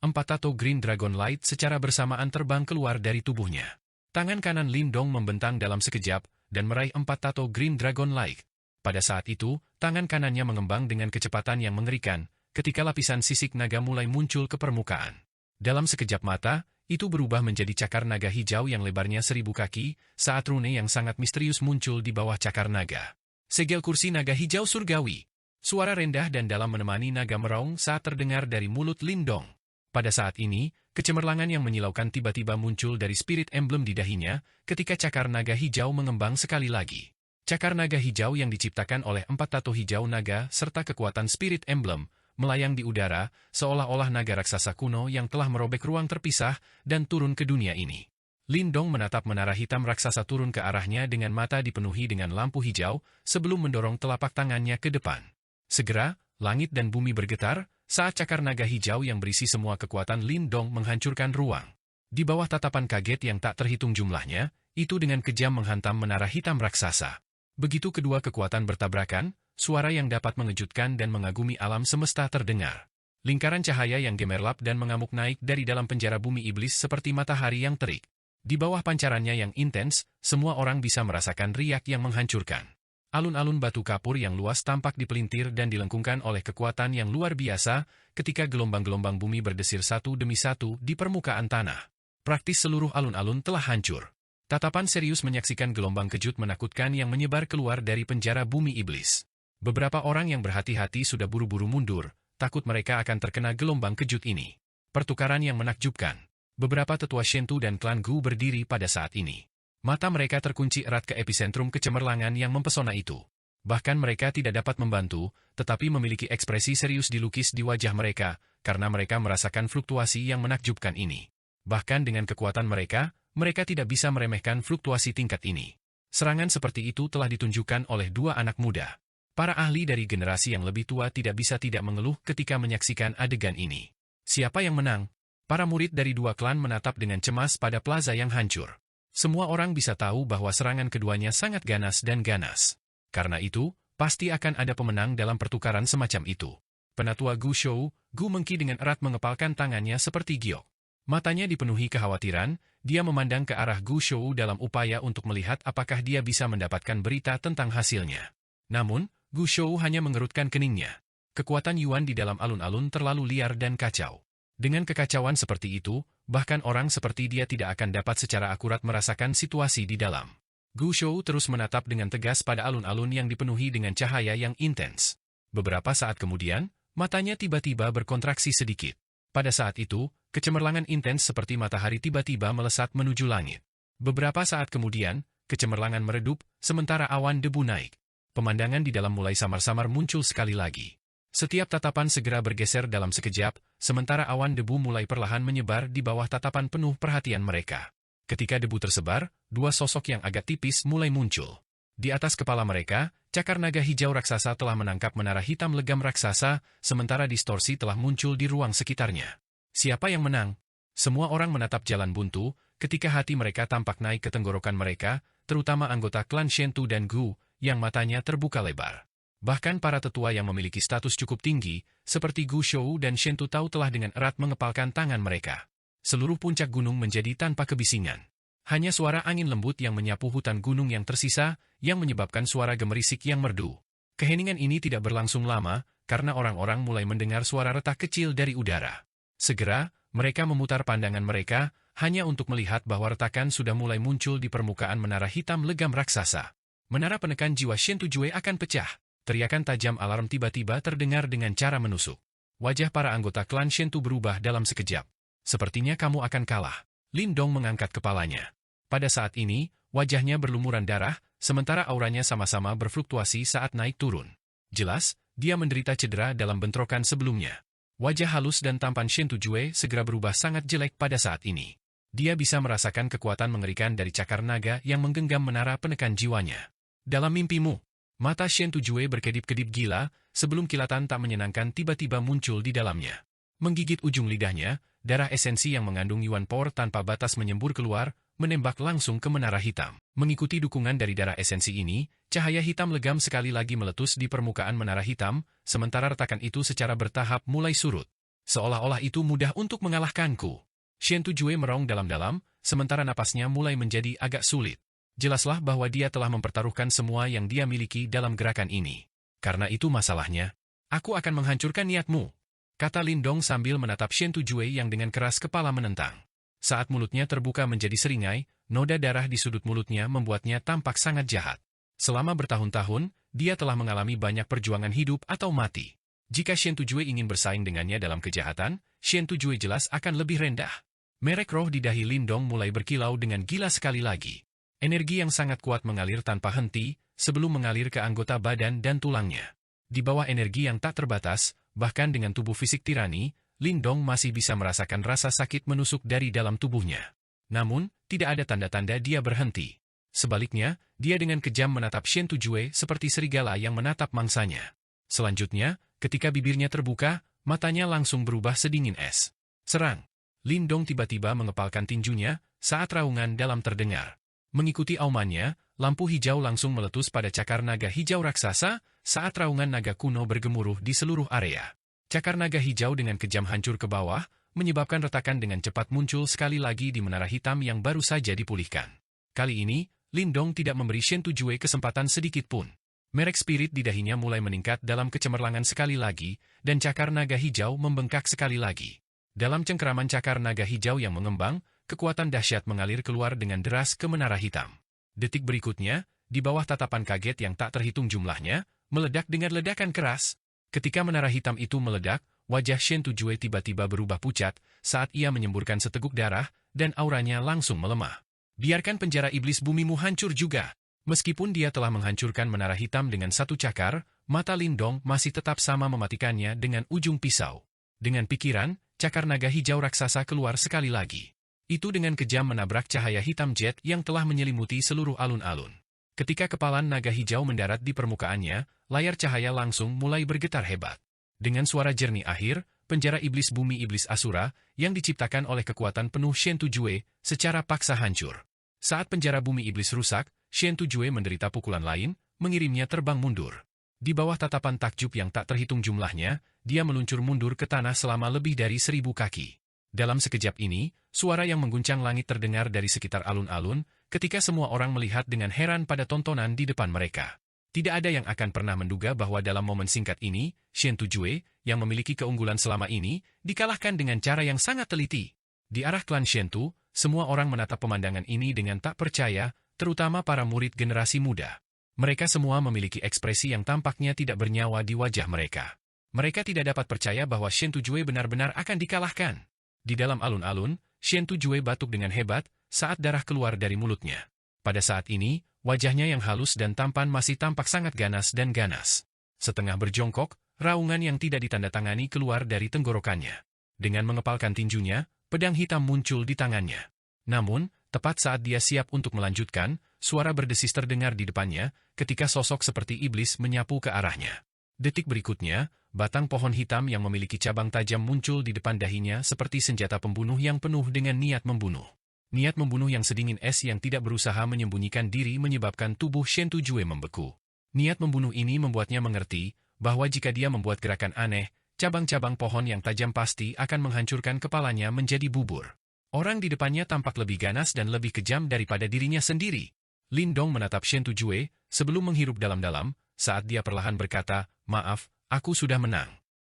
4 tato Green Dragon Light secara bersamaan terbang keluar dari tubuhnya. Tangan kanan Lindong membentang dalam sekejap, dan meraih 4 tato Green Dragon Light. Pada saat itu, tangan kanannya mengembang dengan kecepatan yang mengerikan, ketika lapisan sisik naga mulai muncul ke permukaan. Dalam sekejap mata, itu berubah menjadi cakar naga hijau yang lebarnya 1000 kaki, saat rune yang sangat misterius muncul di bawah cakar naga. Segel kursi naga hijau surgawi. Suara rendah dan dalam menemani naga meraung saat terdengar dari mulut Lindong. Pada saat ini, kecemerlangan yang menyilaukan tiba-tiba muncul dari Spirit Emblem di dahinya, ketika cakar naga hijau mengembang sekali lagi. Cakar naga hijau yang diciptakan oleh 4 tato hijau naga serta kekuatan Spirit Emblem, melayang di udara, seolah-olah naga raksasa kuno yang telah merobek ruang terpisah dan turun ke dunia ini. Lindong menatap menara hitam raksasa turun ke arahnya dengan mata dipenuhi dengan lampu hijau, sebelum mendorong telapak tangannya ke depan. Segera, langit dan bumi bergetar, saat cakar naga hijau yang berisi semua kekuatan Lindong menghancurkan ruang. Di bawah tatapan kaget yang tak terhitung jumlahnya, itu dengan kejam menghantam menara hitam raksasa. Begitu kedua kekuatan bertabrakan, suara yang dapat mengejutkan dan mengagumi alam semesta terdengar. Lingkaran cahaya yang gemerlap dan mengamuk naik dari dalam penjara bumi iblis seperti matahari yang terik. Di bawah pancarannya yang intens, semua orang bisa merasakan riak yang menghancurkan. Alun-alun batu kapur yang luas tampak dipelintir dan dilengkungkan oleh kekuatan yang luar biasa ketika gelombang-gelombang bumi berdesir satu demi satu di permukaan tanah. Praktis seluruh alun-alun telah hancur. Tatapan serius menyaksikan gelombang kejut menakutkan yang menyebar keluar dari penjara bumi iblis. Beberapa orang yang berhati-hati sudah buru-buru mundur, takut mereka akan terkena gelombang kejut ini. Pertukaran yang menakjubkan. Beberapa tetua Shentu dan klan Gu berdiri pada saat ini. Mata mereka terkunci erat ke epicentrum kecemerlangan yang mempesona itu. Bahkan mereka tidak dapat membantu, tetapi memiliki ekspresi serius dilukis di wajah mereka, karena mereka merasakan fluktuasi yang menakjubkan ini. Bahkan dengan kekuatan mereka, mereka tidak bisa meremehkan fluktuasi tingkat ini. Serangan seperti itu telah ditunjukkan oleh dua anak muda. Para ahli dari generasi yang lebih tua tidak bisa tidak mengeluh ketika menyaksikan adegan ini. Siapa yang menang? Para murid dari dua klan menatap dengan cemas pada plaza yang hancur. Semua orang bisa tahu bahwa serangan keduanya sangat ganas dan ganas. Karena itu, pasti akan ada pemenang dalam pertukaran semacam itu. Penatua Gu Shou, Gu Mengki dengan erat mengepalkan tangannya seperti giok. Matanya dipenuhi kekhawatiran, dia memandang ke arah Gu Shou dalam upaya untuk melihat apakah dia bisa mendapatkan berita tentang hasilnya. Namun, Gu Shou hanya mengerutkan keningnya. Kekuatan Yuan di dalam alun-alun terlalu liar dan kacau. Dengan kekacauan seperti itu, bahkan orang seperti dia tidak akan dapat secara akurat merasakan situasi di dalam. Gu Shou terus menatap dengan tegas pada alun-alun yang dipenuhi dengan cahaya yang intens. Beberapa saat kemudian, matanya tiba-tiba berkontraksi sedikit. Pada saat itu, kecemerlangan intens seperti matahari tiba-tiba melesat menuju langit. Beberapa saat kemudian, kecemerlangan meredup, sementara awan debu naik. Pemandangan di dalam mulai samar-samar muncul sekali lagi. Setiap tatapan segera bergeser dalam sekejap, sementara awan debu mulai perlahan menyebar di bawah tatapan penuh perhatian mereka. Ketika debu tersebar, dua sosok yang agak tipis mulai muncul. Di atas kepala mereka, cakar naga hijau raksasa telah menangkap menara hitam legam raksasa, sementara distorsi telah muncul di ruang sekitarnya. Siapa yang menang? Semua orang menatap jalan buntu, ketika hati mereka tampak naik ke tenggorokan mereka, terutama anggota klan Shentu dan Gu, yang matanya terbuka lebar. Bahkan para tetua yang memiliki status cukup tinggi, seperti Gu Shou dan Shentu Tao telah dengan erat mengepalkan tangan mereka. Seluruh puncak gunung menjadi tanpa kebisingan. Hanya suara angin lembut yang menyapu hutan gunung yang tersisa, yang menyebabkan suara gemerisik yang merdu. Keheningan ini tidak berlangsung lama, karena orang-orang mulai mendengar suara retak kecil dari udara. Segera, mereka memutar pandangan mereka, hanya untuk melihat bahwa retakan sudah mulai muncul di permukaan menara hitam legam raksasa. Menara penekan jiwa Shentu Jue akan pecah. Teriakan tajam alarm tiba-tiba terdengar dengan cara menusuk. Wajah para anggota klan Shentu berubah dalam sekejap. Sepertinya kamu akan kalah. Lin Dong mengangkat kepalanya. Pada saat ini, wajahnya berlumuran darah, sementara auranya sama-sama berfluktuasi saat naik turun. Jelas, dia menderita cedera dalam bentrokan sebelumnya. Wajah halus dan tampan Shentu Jue segera berubah sangat jelek pada saat ini. Dia bisa merasakan kekuatan mengerikan dari cakar naga yang menggenggam menara penekan jiwanya. Dalam mimpimu, mata Shentu Jue berkedip-kedip gila, sebelum kilatan tak menyenangkan tiba-tiba muncul di dalamnya. Menggigit ujung lidahnya, darah esensi yang mengandung Yuan Power tanpa batas menyembur keluar, menembak langsung ke menara hitam. Mengikuti dukungan dari darah esensi ini, cahaya hitam legam sekali lagi meletus di permukaan menara hitam, sementara retakan itu secara bertahap mulai surut. Seolah-olah itu mudah untuk mengalahkanku. Shentu Jue merong dalam-dalam, sementara napasnya mulai menjadi agak sulit. Jelaslah bahwa dia telah mempertaruhkan semua yang dia miliki dalam gerakan ini. Karena itu masalahnya, aku akan menghancurkan niatmu, kata Lin Dong sambil menatap Shentu Jue yang dengan keras kepala menentang. Saat mulutnya terbuka menjadi seringai, noda darah di sudut mulutnya membuatnya tampak sangat jahat. Selama bertahun-tahun, dia telah mengalami banyak perjuangan hidup atau mati. Jika Shentu Jue ingin bersaing dengannya dalam kejahatan, Shentu Jue jelas akan lebih rendah. Merek roh di dahi Lin Dong mulai berkilau dengan gila sekali lagi. Energi yang sangat kuat mengalir tanpa henti, sebelum mengalir ke anggota badan dan tulangnya. Di bawah energi yang tak terbatas, bahkan dengan tubuh fisik tirani, Lin Dong masih bisa merasakan rasa sakit menusuk dari dalam tubuhnya. Namun, tidak ada tanda-tanda dia berhenti. Sebaliknya, dia dengan kejam menatap Shentu Jue seperti serigala yang menatap mangsanya. Selanjutnya, ketika bibirnya terbuka, matanya langsung berubah sedingin es. Serang! Lindong tiba-tiba mengepalkan tinjunya saat raungan dalam terdengar. Mengikuti aumannya, lampu hijau langsung meletus pada cakar naga hijau raksasa saat raungan naga kuno bergemuruh di seluruh area. Cakar naga hijau dengan kejam hancur ke bawah, menyebabkan retakan dengan cepat muncul sekali lagi di menara hitam yang baru saja dipulihkan. Kali ini, Lindong tidak memberi Shen Tujue kesempatan sedikit pun. Merek spirit di dahinya mulai meningkat dalam kecemerlangan sekali lagi, dan cakar naga hijau membengkak sekali lagi. Dalam cengkeraman cakar naga hijau yang mengembang, kekuatan dahsyat mengalir keluar dengan deras ke menara hitam. Detik berikutnya, di bawah tatapan kaget yang tak terhitung jumlahnya, meledak dengan ledakan keras. Ketika menara hitam itu meledak, wajah Shen Tujue tiba-tiba berubah pucat saat ia menyemburkan seteguk darah, dan auranya langsung melemah. Biarkan penjara iblis bumimu hancur juga. Meskipun dia telah menghancurkan menara hitam dengan satu cakar, mata Lindong masih tetap sama mematikannya dengan ujung pisau. Dengan pikiran, cakar naga hijau raksasa keluar sekali lagi. Itu dengan kejam menabrak cahaya hitam jet yang telah menyelimuti seluruh alun-alun. Ketika kepalan naga hijau mendarat di permukaannya, layar cahaya langsung mulai bergetar hebat. Dengan suara jernih akhir, penjara iblis bumi iblis Asura, yang diciptakan oleh kekuatan penuh Shen Tujue, secara paksa hancur. Saat penjara bumi iblis rusak, Shen Tujue menderita pukulan lain, mengirimnya terbang mundur. Di bawah tatapan takjub yang tak terhitung jumlahnya, dia meluncur mundur ke tanah selama lebih dari 1000 kaki. Dalam sekejap ini, suara yang mengguncang langit terdengar dari sekitar alun-alun, ketika semua orang melihat dengan heran pada tontonan di depan mereka. Tidak ada yang akan pernah menduga bahwa dalam momen singkat ini, Shen Tujue, yang memiliki keunggulan selama ini, dikalahkan dengan cara yang sangat teliti. Di arah klan Shentu, semua orang menatap pemandangan ini dengan tak percaya, terutama para murid generasi muda. Mereka semua memiliki ekspresi yang tampaknya tidak bernyawa di wajah mereka. Mereka tidak dapat percaya bahwa Shen Tujue benar-benar akan dikalahkan. Di dalam alun-alun, Shen Tujue batuk dengan hebat saat darah keluar dari mulutnya. Pada saat ini, wajahnya yang halus dan tampan masih tampak sangat ganas dan ganas. Setengah berjongkok, raungan yang tidak ditandatangani keluar dari tenggorokannya. Dengan mengepalkan tinjunya, pedang hitam muncul di tangannya. Namun, tepat saat dia siap untuk melanjutkan, suara berdesis terdengar di depannya ketika sosok seperti iblis menyapu ke arahnya. Detik berikutnya, batang pohon hitam yang memiliki cabang tajam muncul di depan dahinya seperti senjata pembunuh yang penuh dengan niat membunuh. Niat membunuh yang sedingin es yang tidak berusaha menyembunyikan diri menyebabkan tubuh Shen Tujue membeku. Niat membunuh ini membuatnya mengerti bahwa jika dia membuat gerakan aneh, cabang-cabang pohon yang tajam pasti akan menghancurkan kepalanya menjadi bubur. Orang di depannya tampak lebih ganas dan lebih kejam daripada dirinya sendiri. Lindong menatap Shen Tujue sebelum menghirup dalam-dalam, saat dia perlahan berkata, "Maaf, aku sudah menang."